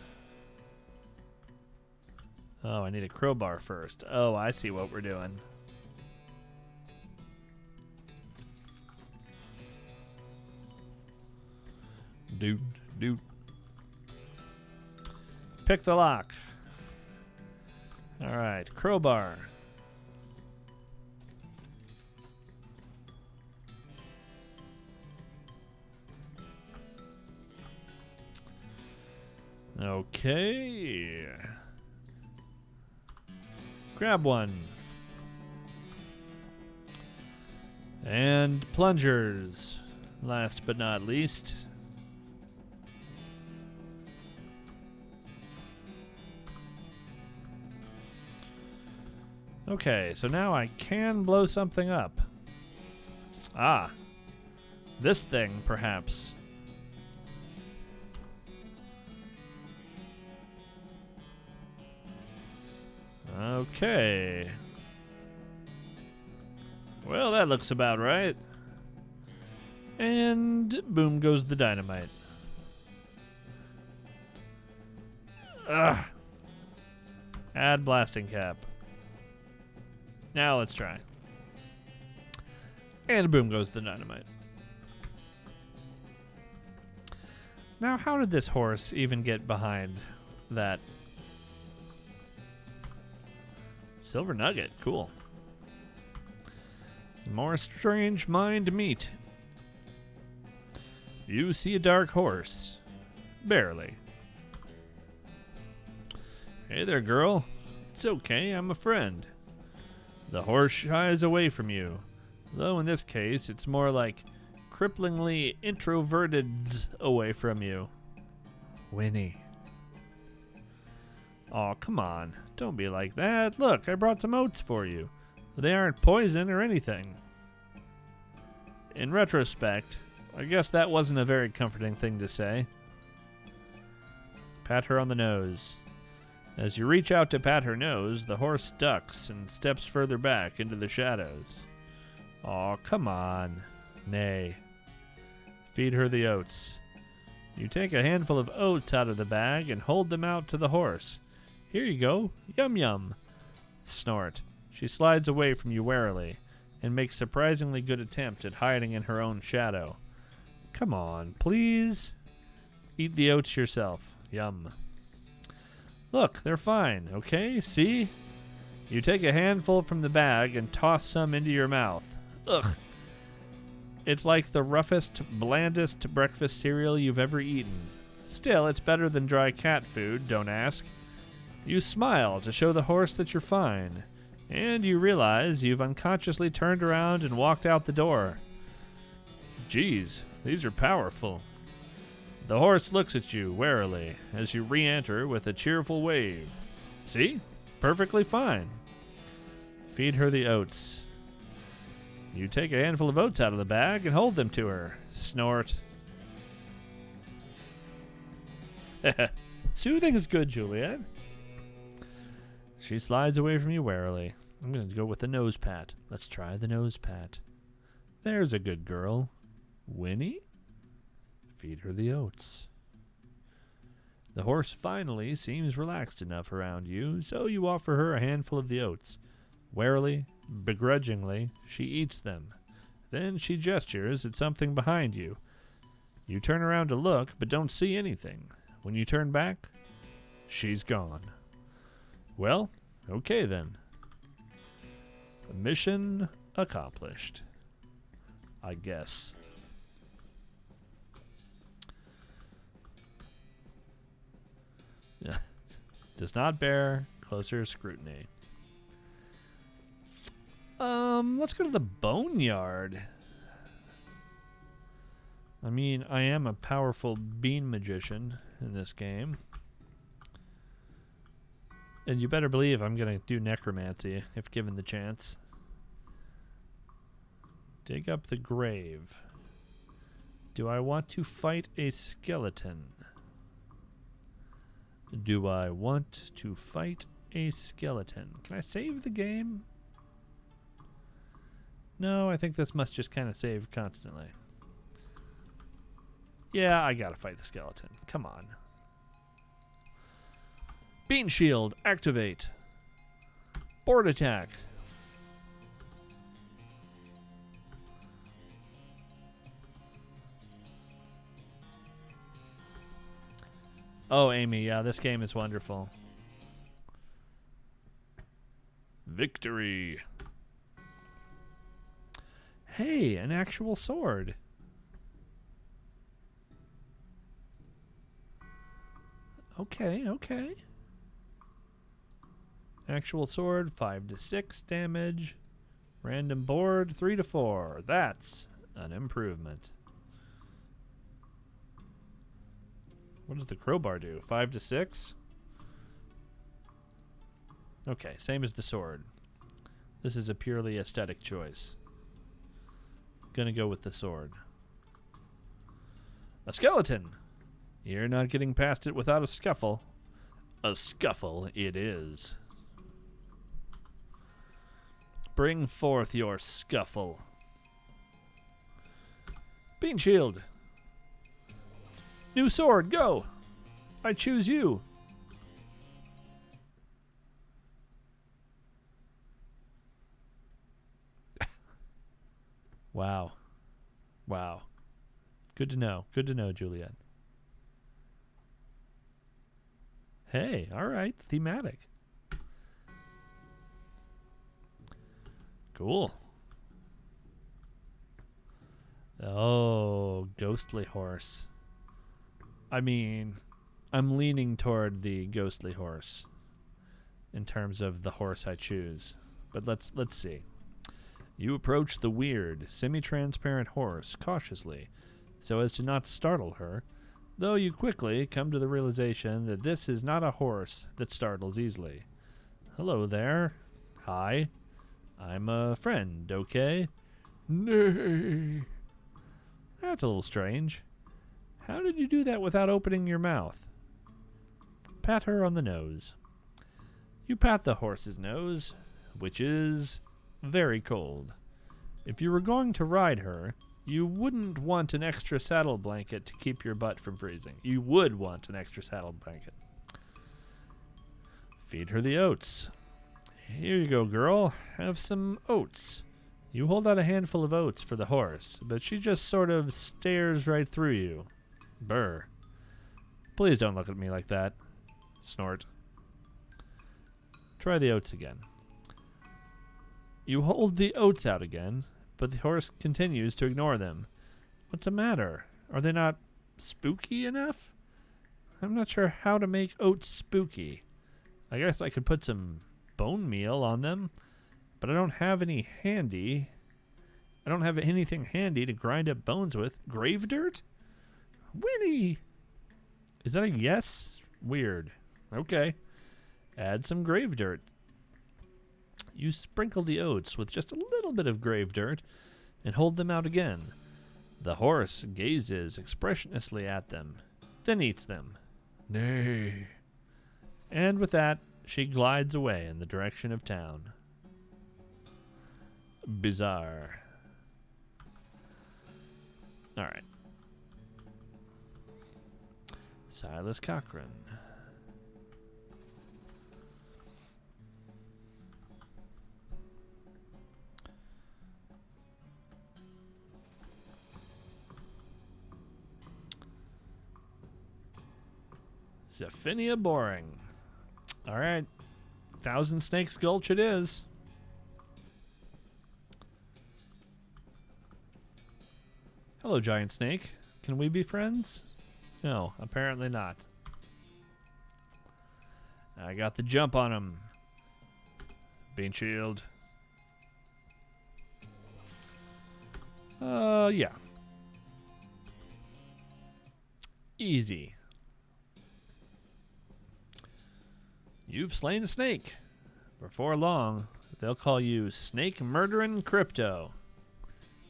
Oh, I need a crowbar first. Oh, I see what we're doing. Doot, doot. Pick the lock. All right, crowbar. Okay. Grab one. And plungers. Last but not least. Okay, so now I can blow something up. Ah. This thing, perhaps. Okay. Well, that looks about right. And boom goes the dynamite. Ugh. Add blasting cap. Now let's try. And boom goes the dynamite. Now, how did this horse even get behind that? Silver nugget, cool. More strange mind meat. You see a dark horse. Barely. Hey there, girl. It's okay, I'm a friend. The horse shies away from you, though in this case it's more like cripplingly introverted away from you. Winnie. Aw, come on. Don't be like that. Look, I brought some oats for you. They aren't poison or anything. In retrospect, I guess that wasn't a very comforting thing to say. Pat her on the nose. As you reach out to pat her nose, the horse ducks and steps further back into the shadows. Aw, come on. Nay. Feed her the oats. You take a handful of oats out of the bag and hold them out to the horse. Here you go. Yum yum. Snort. She slides away from you warily and makes surprisingly good attempt at hiding in her own shadow. Come on, please. Eat the oats yourself. Yum. Look, they're fine, okay? See? You take a handful from the bag and toss some into your mouth. Ugh. It's like the roughest, blandest breakfast cereal you've ever eaten. Still, it's better than dry cat food, don't ask. You smile to show the horse that you're fine, and you realize you've unconsciously turned around and walked out the door. Geez, these are powerful. The horse looks at you warily as you re-enter with a cheerful wave. See? Perfectly fine. Feed her the oats. You take a handful of oats out of the bag and hold them to her. Snort. Soothing is good, Juliet. She slides away from you warily. I'm going to go with the nose pat. Let's try the nose pat. There's a good girl. Winnie? Feed her the oats. The horse finally seems relaxed enough around you, so you offer her a handful of the oats. Warily, begrudgingly, she eats them. Then she gestures at something behind you. You turn around to look, but don't see anything. When you turn back, she's gone. Well, okay then. Mission accomplished. I guess. Does not bear closer scrutiny. Let's go to the boneyard. I mean, I am a powerful bean magician in this game. And you better believe I'm going to do necromancy if given the chance. Dig up the grave. Do I want to fight a skeleton? Do I want to fight a skeleton? Can I save the game? No, I think this must just kind of save constantly. Yeah, I gotta fight the skeleton. Come on. Bean shield, activate. Board attack. Oh, Amy, yeah, this game is wonderful. Victory. Hey, an actual sword. Okay, okay. Actual sword, 5 to 6 damage. Random board, 3 to 4. That's an improvement. What does the crowbar do? 5 to 6? Okay, same as the sword. This is a purely aesthetic choice. Gonna go with the sword. A skeleton! You're not getting past it without a scuffle. A scuffle it is. Bring forth your scuffle. Bean shield. New sword, go! I choose you. Wow. Wow. Good to know. Good to know, Juliet. Hey, all right. Thematic. Cool. Oh, ghostly horse. I mean, I'm leaning toward the ghostly horse in terms of the horse I choose. But let's see. You approach the weird, semi-transparent horse cautiously, so as to not startle her, though you quickly come to the realization that this is not a horse that startles easily. Hello there. Hi. I'm a friend, okay? Nay. That's a little strange. How did you do that without opening your mouth? Pat her on the nose. You pat the horse's nose, which is very cold. If you were going to ride her, you wouldn't want an extra saddle blanket to keep your butt from freezing. You would want an extra saddle blanket. Feed her the oats. Here you go, girl. Have some oats. You hold out a handful of oats for the horse, but she just sort of stares right through you. Brr. Please don't look at me like that. Snort. Try the oats again. You hold the oats out again, but the horse continues to ignore them. What's the matter? Are they not spooky enough? I'm not sure how to make oats spooky. I guess I could put some bone meal on them, but I don't have any handy. I don't have anything handy to grind up bones with. Grave dirt? Winnie! Is that a yes? Weird. Okay. Add some grave dirt. You sprinkle the oats with just a little bit of grave dirt and hold them out again. The horse gazes expressionlessly at them, then eats them. Nay. And with that, she glides away in the direction of town. Bizarre. All right. Silas Cochran. Zephinia Boring. All right. Thousand Snakes Gulch it is. Hello, Giant Snake. Can we be friends? No, apparently not. I got the jump on him. Bean shield. Yeah. Easy. You've slain a snake. Before long, they'll call you Snake Murderin' Crypto.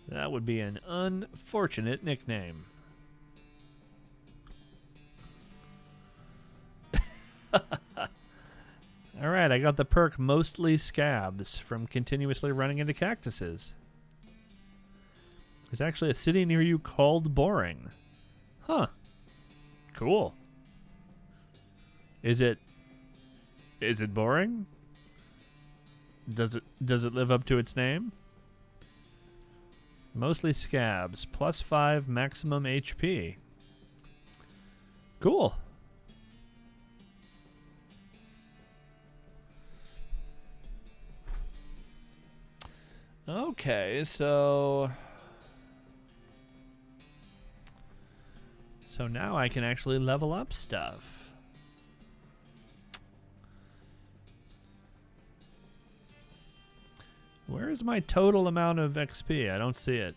That would be an unfortunate nickname. Alright, I got the perk Mostly Scabs from continuously running into cactuses. There's actually a city near you called Boring. Huh. Cool. Is it Is it boring? Does it live up to its name? Mostly scabs, +5 maximum HP. Cool. Okay, so now I can actually level up stuff. Where is my total amount of XP? I don't see it.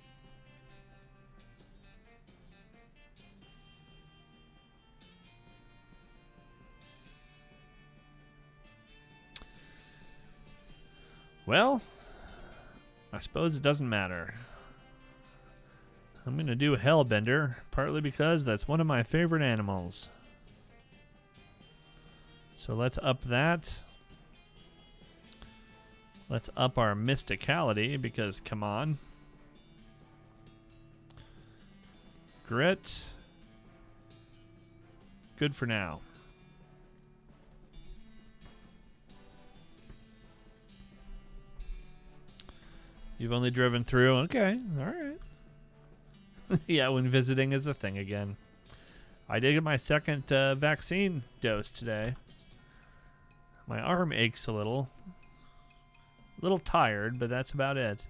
Well, I suppose it doesn't matter. I'm going to do Hellbender, partly because that's one of my favorite animals. So let's up that. Let's up our mysticality, because come on. Grit. Good for now. You've only driven through? Okay, alright. Yeah, when visiting is a thing again. I did get my second vaccine dose today. My arm aches a little. A little tired, but that's about it.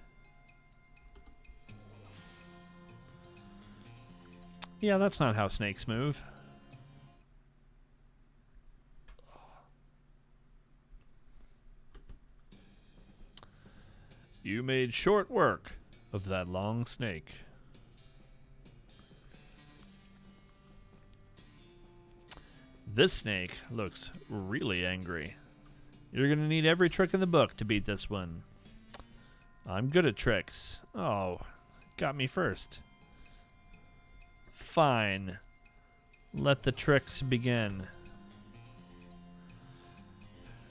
Yeah, that's not how snakes move. You made short work of that long snake. This snake looks really angry. You're gonna need every trick in the book to beat this one. I'm good at tricks. Oh, got me first. Fine. Let the tricks begin.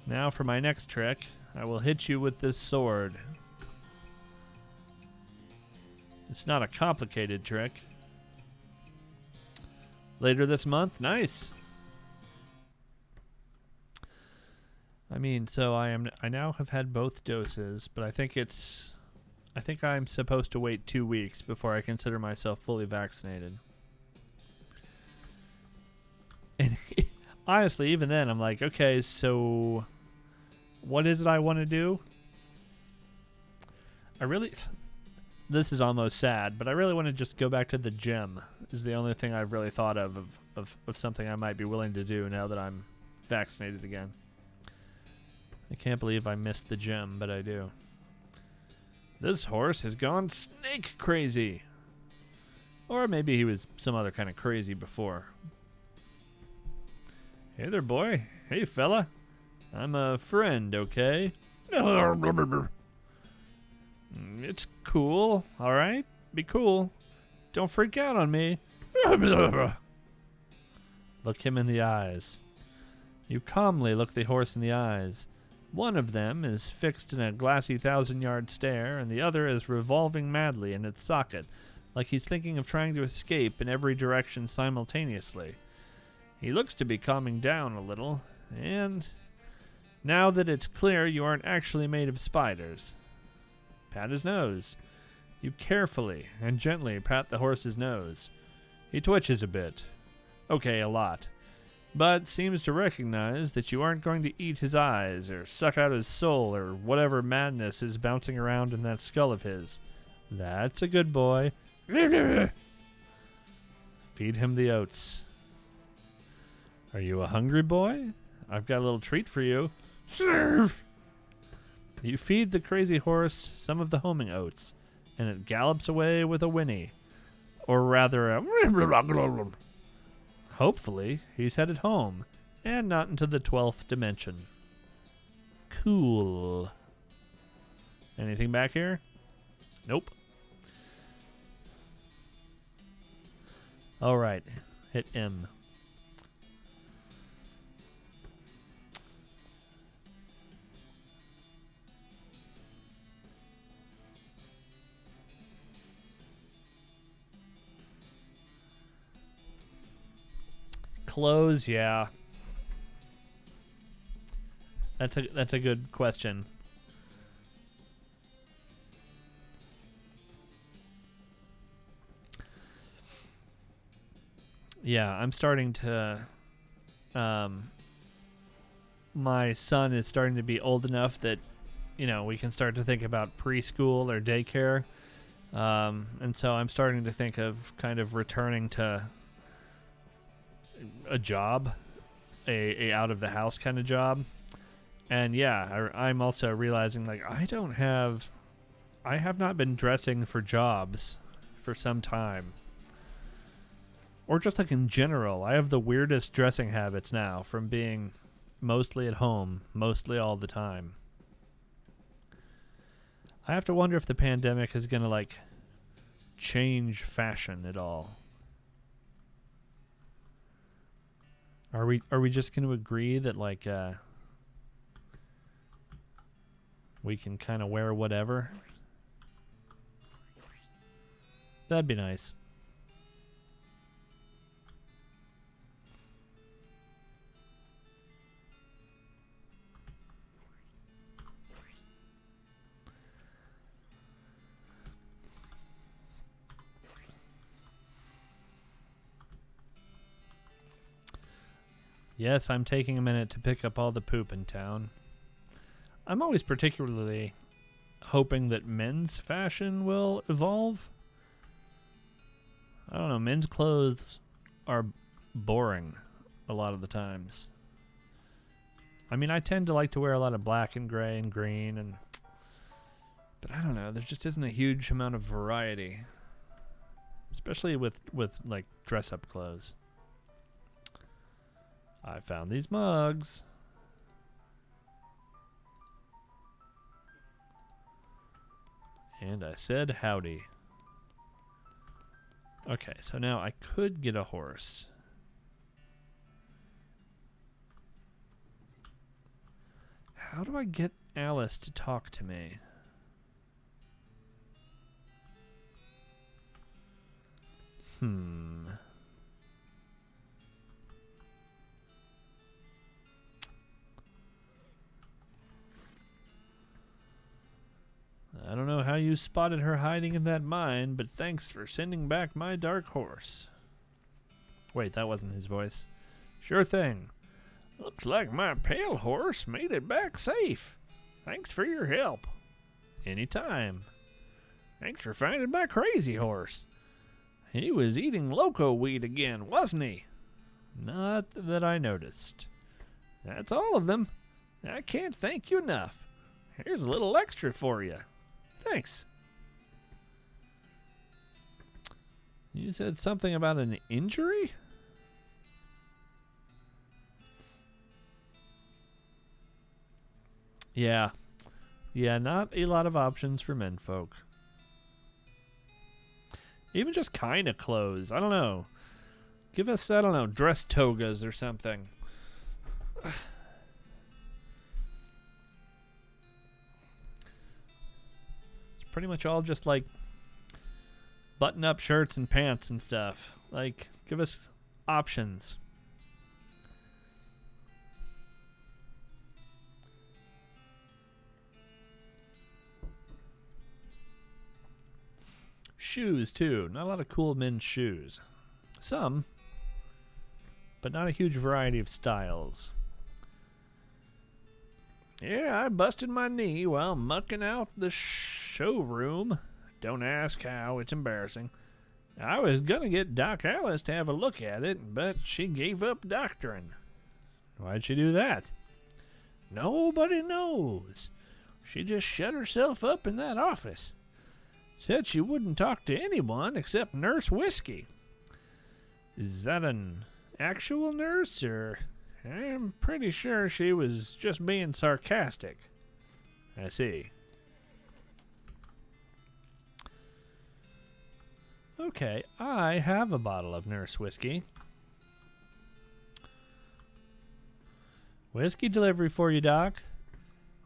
Now for my next trick, I will hit you with this sword. It's not a complicated trick. Later this month, nice. I mean, so I now have had both doses, but I think I'm supposed to wait 2 weeks before I consider myself fully vaccinated. And honestly, even then, I'm like, okay, so what is it I want to do? This is almost sad, but I really want to just go back to the gym. Is the only thing I've really thought of something I might be willing to do now that I'm vaccinated again. I can't believe I missed the gym, but I do. This horse has gone snake crazy. Or maybe he was some other kind of crazy before. Hey there, boy. Hey, fella. I'm a friend, okay? It's cool, all right? Be cool. Don't freak out on me. Look him in the eyes. You calmly look the horse in the eyes. One of them is fixed in a glassy 1,000-yard stare, and the other is revolving madly in its socket, like he's thinking of trying to escape in every direction simultaneously. He looks to be calming down a little, and now that it's clear you aren't actually made of spiders. Pat his nose. You carefully and gently pat the horse's nose. He twitches a bit. Okay, a lot. But seems to recognize that you aren't going to eat his eyes or suck out his soul or whatever madness is bouncing around in that skull of his. That's a good boy. Feed him the oats. Are you a hungry boy? I've got a little treat for you. Serve! You feed the crazy horse some of the homing oats, and it gallops away with a whinny. Or rather a... Hopefully, he's headed home, and not into the 12th dimension. Cool. Anything back here? Nope. Alright, hit M. Clothes, yeah. That's a good question. Yeah, I'm starting to. My son is starting to be old enough that, we can start to think about preschool or daycare. And so I'm starting to think of kind of returning to a job, a out of the house kind of job. And yeah, I'm also realizing like I have not been dressing for jobs for some time. Or just like in general, I have the weirdest dressing habits now from being mostly at home, mostly all the time. I have to wonder if the pandemic is going to like change fashion at all. Are we just going to agree that like we can kind of wear whatever? That'd be nice. Yes, I'm taking a minute to pick up all the poop in town. I'm always particularly hoping that men's fashion will evolve. I don't know, men's clothes are boring a lot of the times. I mean, I tend to like to wear a lot of black and gray and green, but I don't know, there just isn't a huge amount of variety, especially with like dress up clothes. I found these mugs. And I said howdy. Okay, so now I could get a horse. How do I get Alice to talk to me? I don't know how you spotted her hiding in that mine, but thanks for sending back my dark horse. Wait, that wasn't his voice. Sure thing. Looks like my pale horse made it back safe. Thanks for your help. Anytime. Thanks for finding my crazy horse. He was eating loco weed again, wasn't he? Not that I noticed. That's all of them. I can't thank you enough. Here's a little extra for you. Thanks. You said something about an injury? Yeah. Yeah, not a lot of options for menfolk. Even just kind of clothes. I don't know. Give us, I don't know, dress togas or something. It's pretty much all just like button-up shirts and pants and stuff. Like, give us options. Shoes, too. Not a lot of cool men's shoes. Some, but not a huge variety of styles. Yeah, I busted my knee while mucking out the showroom. Don't ask how, it's embarrassing. I was gonna get Doc Alice to have a look at it, but she gave up doctoring. Why'd she do that? Nobody knows. She just shut herself up in that office. Said she wouldn't talk to anyone except Nurse Whiskey. Is that an actual nurse, or... I'm pretty sure she was just being sarcastic. I see. Okay, I have a bottle of Nurse Whiskey. Whiskey delivery for you, Doc.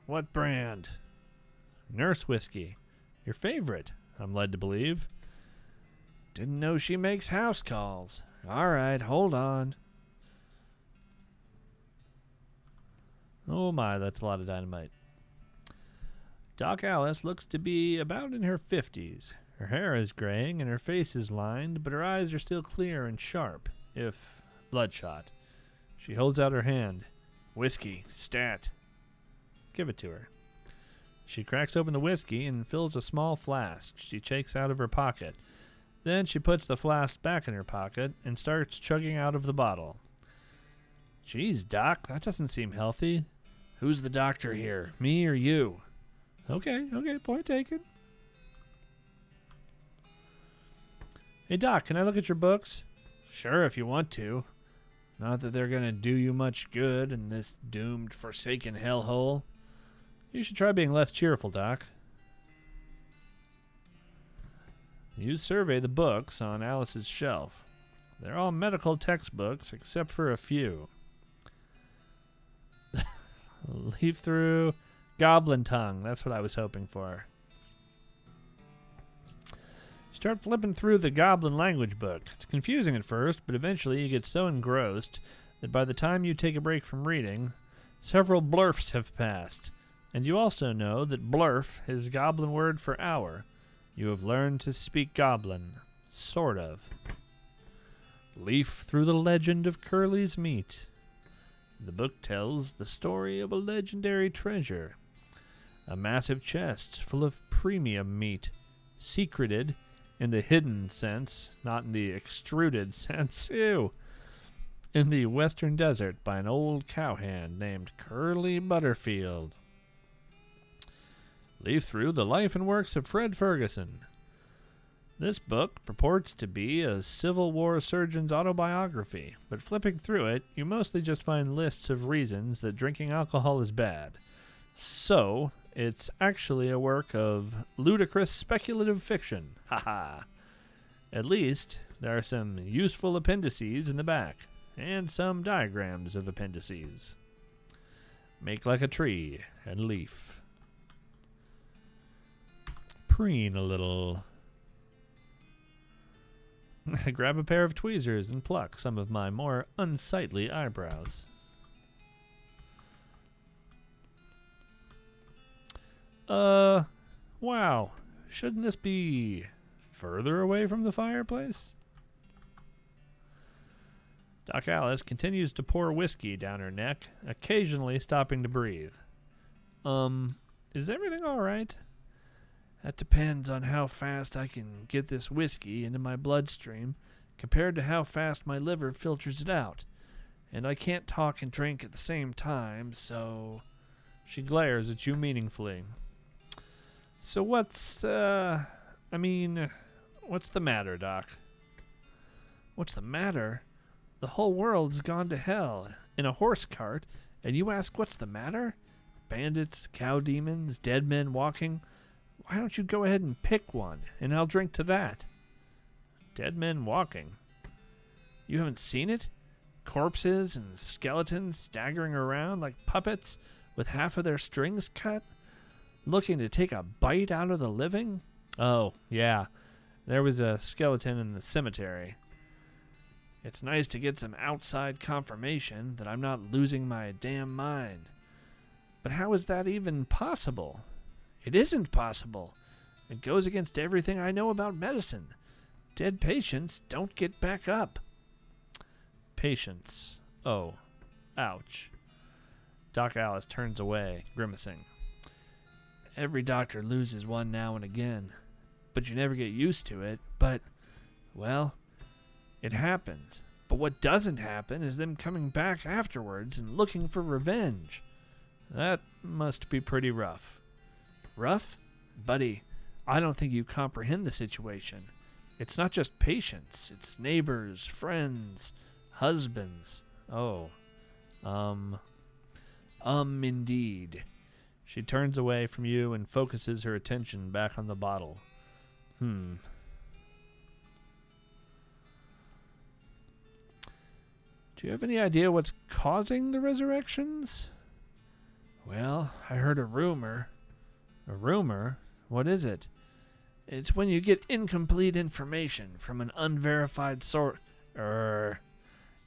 What brand? Nurse Whiskey. Your favorite, I'm led to believe. Didn't know she makes house calls. All right, hold on. Oh my, that's a lot of dynamite. Doc Alice looks to be about in her 50s. Her hair is graying and her face is lined, but her eyes are still clear and sharp, if bloodshot. She holds out her hand. Whiskey, stat. Give it to her. She cracks open the whiskey and fills a small flask she takes out of her pocket. Then she puts the flask back in her pocket and starts chugging out of the bottle. Geez, Doc, that doesn't seem healthy. Who's the doctor here, me or you? Okay, point taken. Hey, Doc, can I look at your books? Sure, if you want to. Not that they're going to do you much good in this doomed, forsaken hellhole. You should try being less cheerful, Doc. You survey the books on Alice's shelf. They're all medical textbooks except for a few. Leaf through Goblin Tongue. That's what I was hoping for. Start flipping through the Goblin language book. It's confusing at first, but eventually you get so engrossed that by the time you take a break from reading, several blurfs have passed. And you also know that blurf is Goblin word for hour. You have learned to speak Goblin. Sort of. Leaf through the legend of Curly's Meat. The book tells the story of a legendary treasure. A massive chest full of premium meat, secreted in the hidden sense, not in the extruded sense, ew, in the western desert by an old cowhand named Curly Butterfield. Leaf through the life and works of Fred Ferguson. This book purports to be a Civil War surgeon's autobiography, but flipping through it, you mostly just find lists of reasons that drinking alcohol is bad. So, it's actually a work of ludicrous speculative fiction. Haha. At least, there are some useful appendices in the back, and some diagrams of appendices. Make like a tree and leaf. Preen a little. Grab a pair of tweezers and pluck some of my more unsightly eyebrows. Wow. Shouldn't this be further away from the fireplace? Doc Alice continues to pour whiskey down her neck, occasionally stopping to breathe. Is everything all right? That depends on how fast I can get this whiskey into my bloodstream compared to how fast my liver filters it out. And I can't talk and drink at the same time, so... She glares at you meaningfully. So what's the matter, Doc? What's the matter? The whole world's gone to hell in a horse cart, and you ask what's the matter? Bandits, cow demons, dead men walking... Why don't you go ahead and pick one, and I'll drink to that? Dead men walking. You haven't seen it? Corpses and skeletons staggering around like puppets with half of their strings cut? Looking to take a bite out of the living? Oh, yeah. There was a skeleton in the cemetery. It's nice to get some outside confirmation that I'm not losing my damn mind. But how is that even possible? It isn't possible. It goes against everything I know about medicine. Dead patients don't get back up. Patients. Oh. Ouch. Doc Alice turns away, grimacing. Every doctor loses one now and again, but you never get used to it. But, well, it happens. But what doesn't happen is them coming back afterwards and looking for revenge. That must be pretty rough. Rough? Buddy, I don't think you comprehend the situation. It's not just patients. It's neighbors, friends, husbands. Oh. Indeed. She turns away from you and focuses her attention back on the bottle. Do you have any idea what's causing the resurrections? Well, I heard a rumor. A rumor? What is it? It's when you get incomplete information from an unverified source.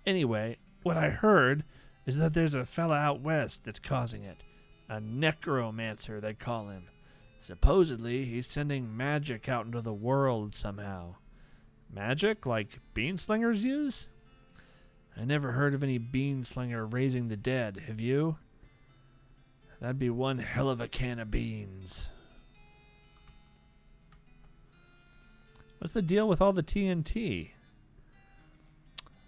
Anyway, what I heard is that there's a fella out west that's causing it. A necromancer, they call him. Supposedly, he's sending magic out into the world somehow. Magic like beanslingers use? I never heard of any beanslinger raising the dead, have you? That'd be one hell of a can of beans. What's the deal with all the TNT?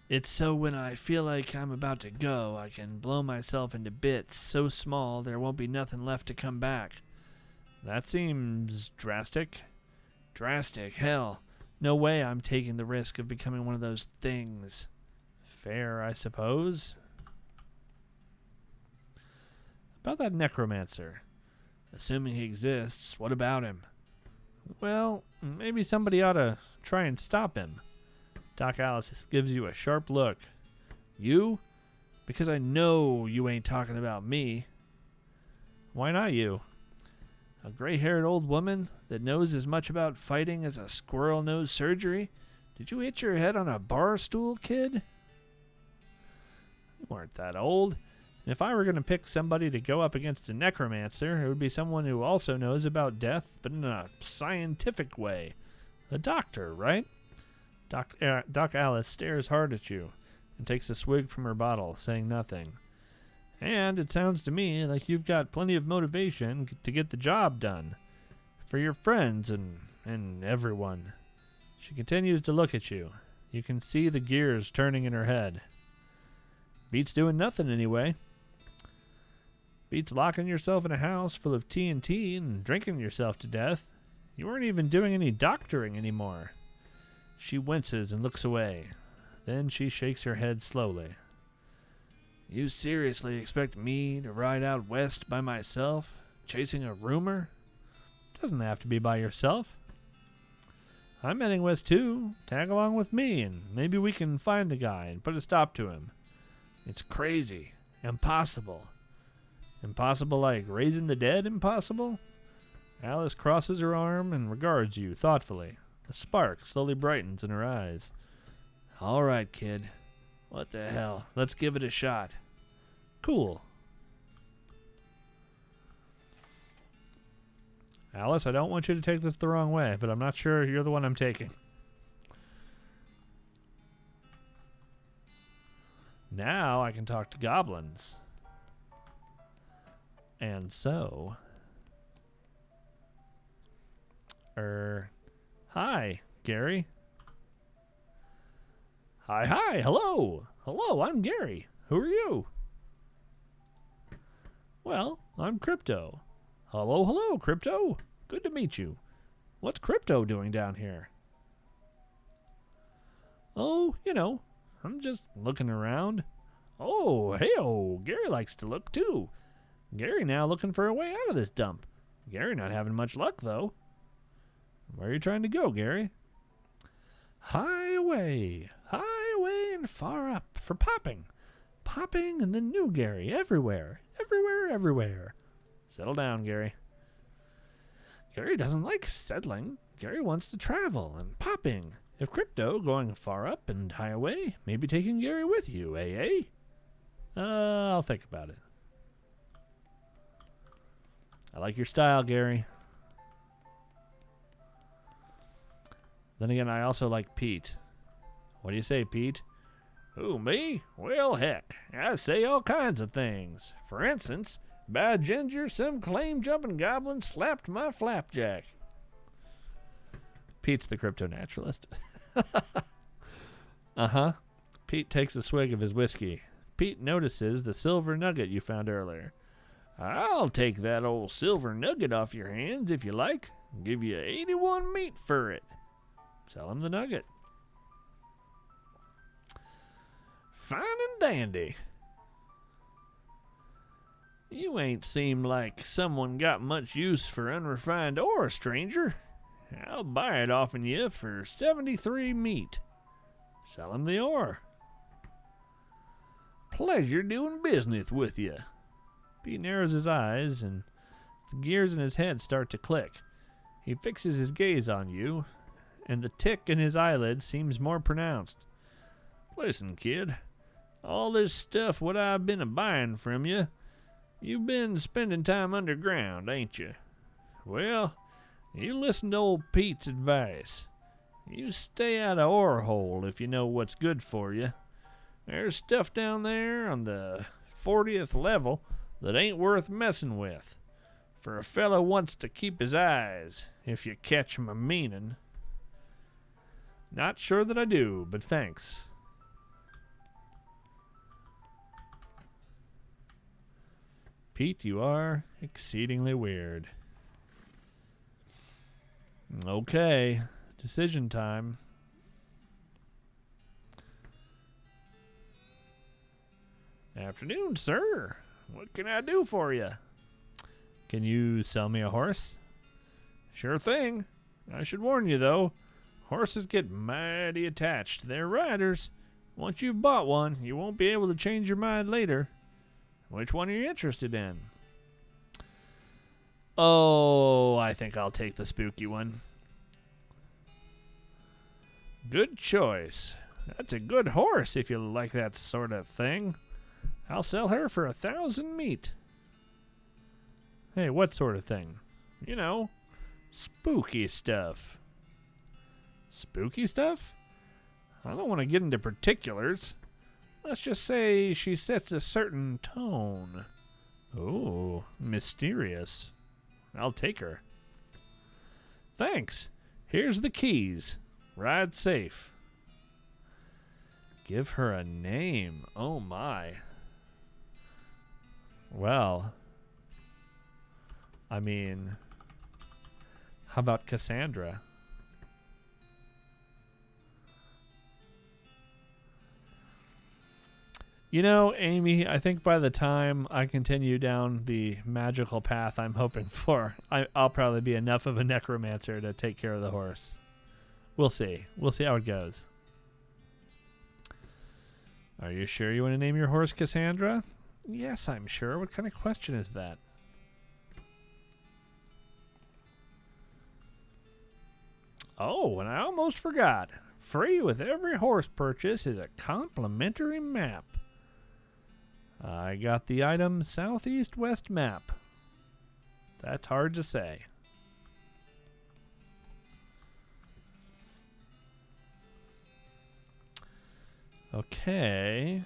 It's so when I feel like I'm about to go, I can blow myself into bits so small there won't be nothing left to come back. That seems drastic. Drastic, hell. No way I'm taking the risk of becoming one of those things. Fair, I suppose. About that necromancer. Assuming he exists, what about him? Well, maybe somebody ought to try and stop him. Doc Alice gives you a sharp look. You? Because I know you ain't talking about me. Why not you? A gray-haired old woman that knows as much about fighting as a squirrel knows surgery? Did you hit your head on a bar stool, kid? You weren't that old. And if I were going to pick somebody to go up against a necromancer, it would be someone who also knows about death, but in a scientific way. A doctor, right? Doc Alice stares hard at you and takes a swig from her bottle, saying nothing. And it sounds to me like you've got plenty of motivation to get the job done. For your friends and everyone. She continues to look at you. You can see the gears turning in her head. Beats doing nothing anyway. Beats locking yourself in a house full of TNT and drinking yourself to death. You weren't even doing any doctoring anymore. She winces and looks away. Then she shakes her head slowly. You seriously expect me to ride out west by myself, chasing a rumor? Doesn't have to be by yourself. I'm heading west too. Tag along with me, and maybe we can find the guy and put a stop to him. It's crazy. Impossible. Impossible like raising the dead impossible? Alice crosses her arm and regards you thoughtfully. A spark slowly brightens in her eyes. All right, kid. What the hell? Let's give it a shot. Cool. Alice, I don't want you to take this the wrong way, but I'm not sure you're the one I'm taking. Now I can talk to goblins. And so... Hi, Gary. Hi, hello. Hello, I'm Gary. Who are you? Well, I'm Crypto. Hello, Crypto. Good to meet you. What's Crypto doing down here? Oh, I'm just looking around. Oh, hey-oh, Gary likes to look too. Gary now looking for a way out of this dump. Gary not having much luck, though. Where are you trying to go, Gary? High away and far up for popping. Popping and then new Gary everywhere. Settle down, Gary. Gary doesn't like settling. Gary wants to travel and popping. If Crypto going far up and high away, maybe taking Gary with you, eh? I'll think about it. I like your style, Gary. Then again, I also like Pete. What do you say, Pete? Who, me? Well, heck, I say all kinds of things. For instance, by ginger, some claim-jumping goblin slapped my flapjack. Pete's the crypto-naturalist. Uh-huh. Pete takes a swig of his whiskey. Pete notices the silver nugget you found earlier. I'll take that old silver nugget off your hands if you like. Give you 81 meat for it. Sell him the nugget. Fine and dandy. You ain't seem like someone got much use for unrefined ore, stranger. I'll buy it off'n you for 73 meat. Sell him the ore. Pleasure doing business with you. Pete narrows his eyes, and the gears in his head start to click. He fixes his gaze on you, and the tick in his eyelid seems more pronounced. Listen, kid. All this stuff what I've been a-buying from you, you've been spending time underground, ain't you? Well, you listen to old Pete's advice. You stay out of ore hole if you know what's good for you. There's stuff down there on the 40th level that ain't worth messing with. For a fellow wants to keep his eyes, if you catch my meaning. Not sure that I do, but thanks. Pete, you are exceedingly weird. Okay, decision time. Afternoon, sir. What can I do for you? Can you sell me a horse? Sure thing. I should warn you, though. Horses get mighty attached to their riders. Once you've bought one, you won't be able to change your mind later. Which one are you interested in? Oh, I think I'll take the spooky one. Good choice. That's a good horse if you like that sort of thing. I'll sell her for 1,000 meat. Hey, what sort of thing? You know, spooky stuff. Spooky stuff? I don't want to get into particulars. Let's just say she sets a certain tone. Oh, mysterious. I'll take her. Thanks. Here's the keys. Ride safe. Give her a name. Oh, my. Well, I mean, how about Cassandra? You know, Amy, I think by the time I continue down the magical path I'm hoping for, I'll probably be enough of a necromancer to take care of the horse. We'll see. We'll see how it goes. Are you sure you want to name your horse Cassandra? Yes, I'm sure. What kind of question is that? Oh, and I almost forgot. Free with every horse purchase is a complimentary map. I got the item Southeast-West map. That's hard to say. Okay.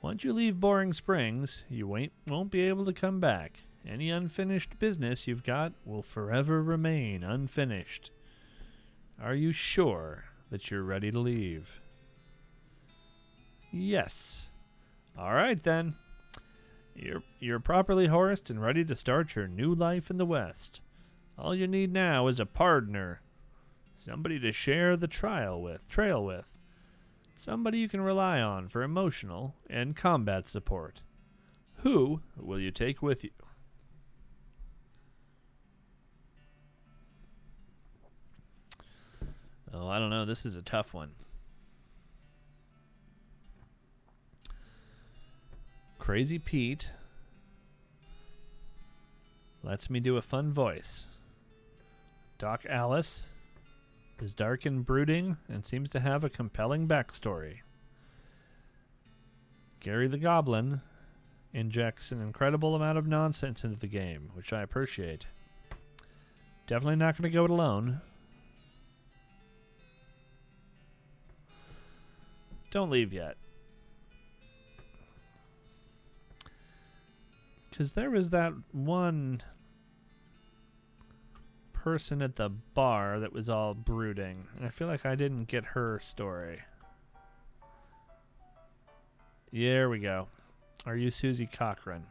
Once you leave Boring Springs, you won't be able to come back. Any unfinished business you've got will forever remain unfinished. Are you sure that you're ready to leave? Yes. All right, then. You're properly horsed and ready to start your new life in the West. All you need now is a partner. Somebody to share the trail with. Somebody you can rely on for emotional and combat support. Who will you take with you? Oh, I don't know. This is a tough one. Crazy Pete lets me do a fun voice. Doc Alice is dark and brooding and seems to have a compelling backstory. Gary the Goblin injects an incredible amount of nonsense into the game, which I appreciate. Definitely not going to go it alone. Don't leave yet. Because there was that one person at the bar that was all brooding, and I feel like I didn't get her story. There we go. Are you Susie Cochran?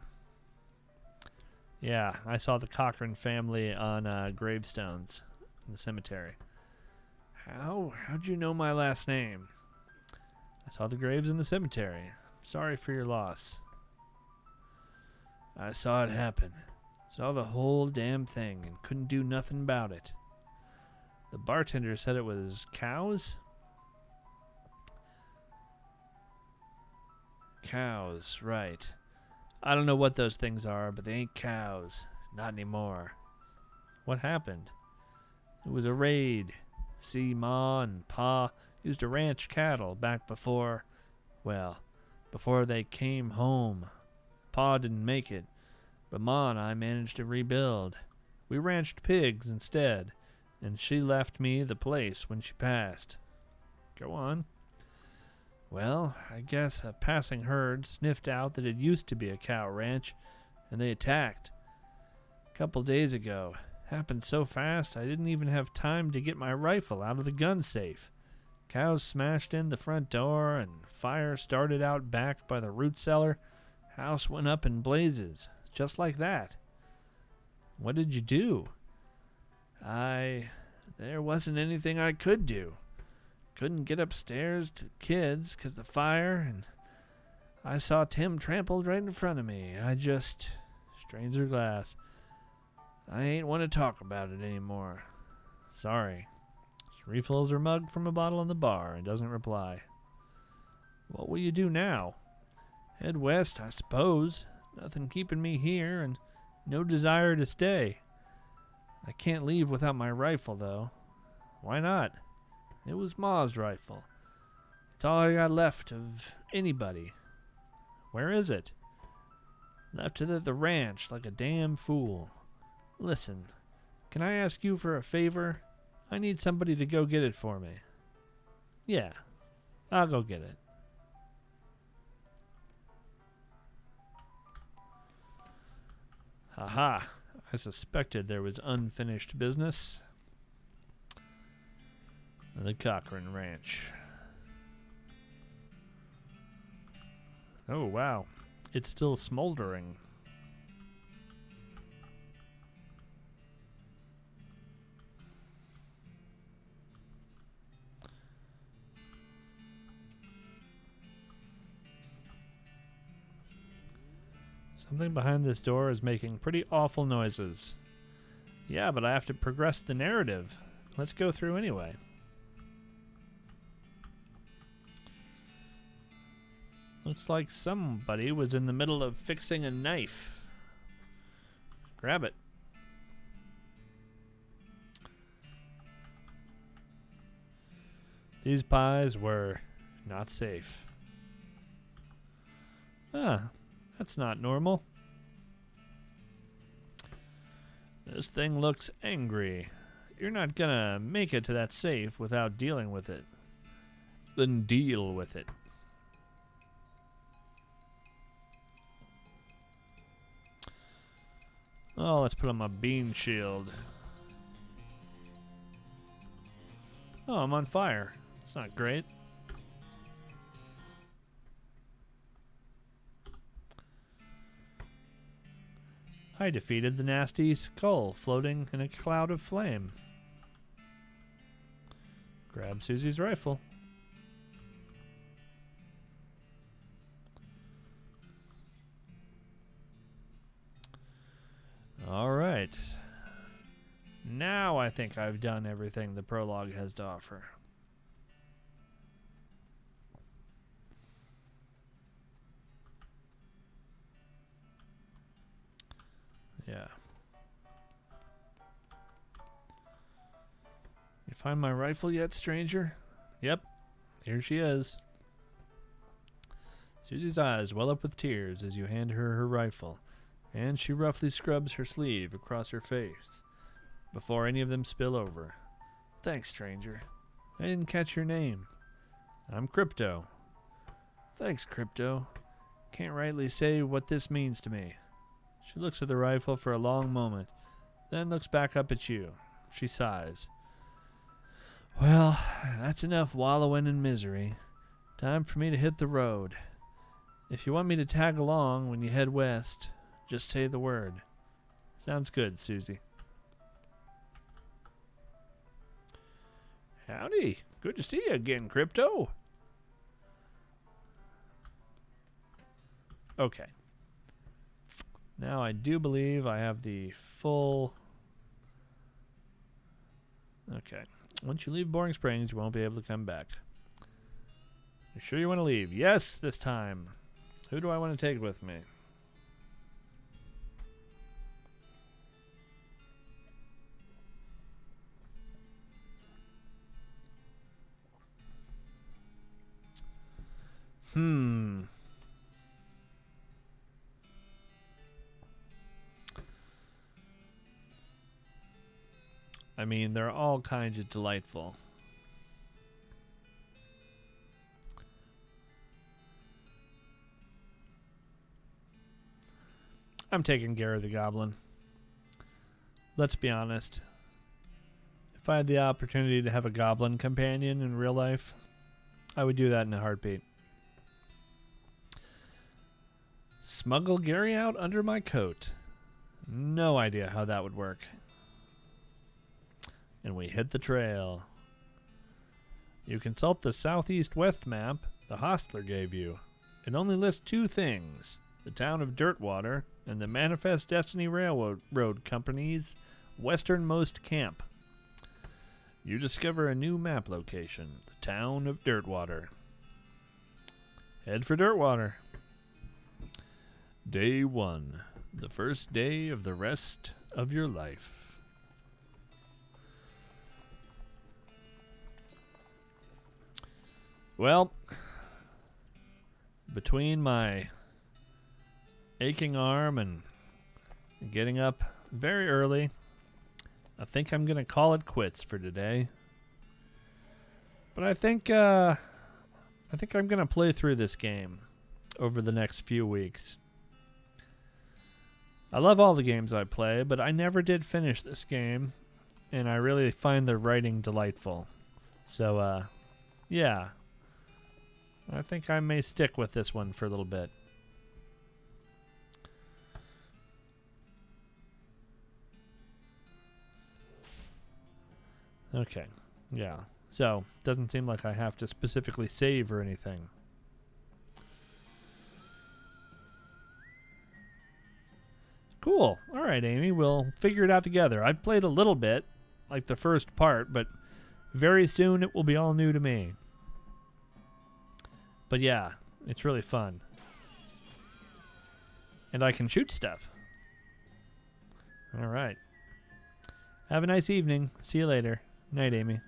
Yeah, I saw the Cochran family on gravestones in the cemetery. How'd you know my last name? I saw the graves in the cemetery. Sorry for your loss. I saw it happen. Saw the whole damn thing and couldn't do nothing about it. The bartender said it was cows? Cows, right. I don't know what those things are, but they ain't cows. Not anymore. What happened? It was a raid. See, Ma and Pa Used to ranch cattle back before they came home. Pa didn't make it, but Ma and I managed to rebuild. We ranched pigs instead, and she left me the place when she passed. Go on. Well, I guess a passing herd sniffed out that it used to be a cow ranch, and they attacked. A couple days ago. Happened so fast I didn't even have time to get my rifle out of the gun safe. Cows smashed in the front door, and fire started out back by the root cellar. House went up in blazes, just like that. What did you do? There wasn't anything I could do. Couldn't get upstairs to the kids 'cause the fire, and I saw Tim trampled right in front of me. Stranger glass. I ain't want to talk about it anymore. Sorry. She refills her mug from a bottle in the bar and doesn't reply. What will you do now? Head west, I suppose. Nothing keeping me here, and no desire to stay. I can't leave without my rifle, though. Why not? It was Ma's rifle. It's all I got left of anybody. Where is it? Left it at the ranch like a damn fool. Listen, can I ask you for a favor? I need somebody to go get it for me. Yeah, I'll go get it. Haha, I suspected there was unfinished business. The Cochran Ranch. Oh, wow. It's still smoldering. Something behind this door is making pretty awful noises. Yeah, but I have to progress the narrative. Let's go through anyway. Looks like somebody was in the middle of fixing a knife. Grab it. These pies were not safe. Ah, that's not normal. This thing looks angry. You're not gonna make it to that safe without dealing with it. Then deal with it. Oh, let's put on my bean shield. Oh, I'm on fire. It's not great. I defeated the nasty skull floating in a cloud of flame. Grab Susie's rifle. All right. Now I think I've done everything the prologue has to offer. Yeah. You find my rifle yet, stranger? Yep. Here she is. Susie's eyes well up with tears as you hand her her rifle, and she roughly scrubs her sleeve across her face before any of them spill over. Thanks, stranger. I didn't catch your name. I'm Crypto. Thanks, Crypto. Can't rightly say what this means to me. She looks at the rifle for a long moment, then looks back up at you. She sighs. Well, that's enough wallowing in misery. Time for me to hit the road. If you want me to tag along when you head west, just say the word. Sounds good, Susie. Howdy. Good to see you again, Crypto. Okay. Now I do believe I have the full... Okay. Once you leave Boring Springs, you won't be able to come back. You sure you want to leave? Yes, this time. Who do I want to take with me? Hmm. I mean, they're all kinds of delightful. I'm taking Gary the Goblin. Let's be honest. If I had the opportunity to have a goblin companion in real life, I would do that in a heartbeat. Smuggle Gary out under my coat. No idea how that would work. And we hit the trail. You consult the southeast west map the hostler gave you. It only lists 2 things: the town of Dirtwater and the Manifest Destiny Railroad Company's westernmost camp. You discover a new map location, the town of Dirtwater. Head for Dirtwater. Day 1, the first day of the rest of your life. Well, between my aching arm and getting up very early, I think I'm going to call it quits for today. But I think I'm going to play through this game over the next few weeks. I love all the games I play, but I never did finish this game, and I really find the writing delightful. So, yeah. I think I may stick with this one for a little bit. Okay, yeah. So, doesn't seem like I have to specifically save or anything. Cool. All right, Amy, we'll figure it out together. I've played a little bit, like the first part, but very soon it will be all new to me. But yeah, it's really fun. And I can shoot stuff. All right. Have a nice evening. See you later. Night, Amy.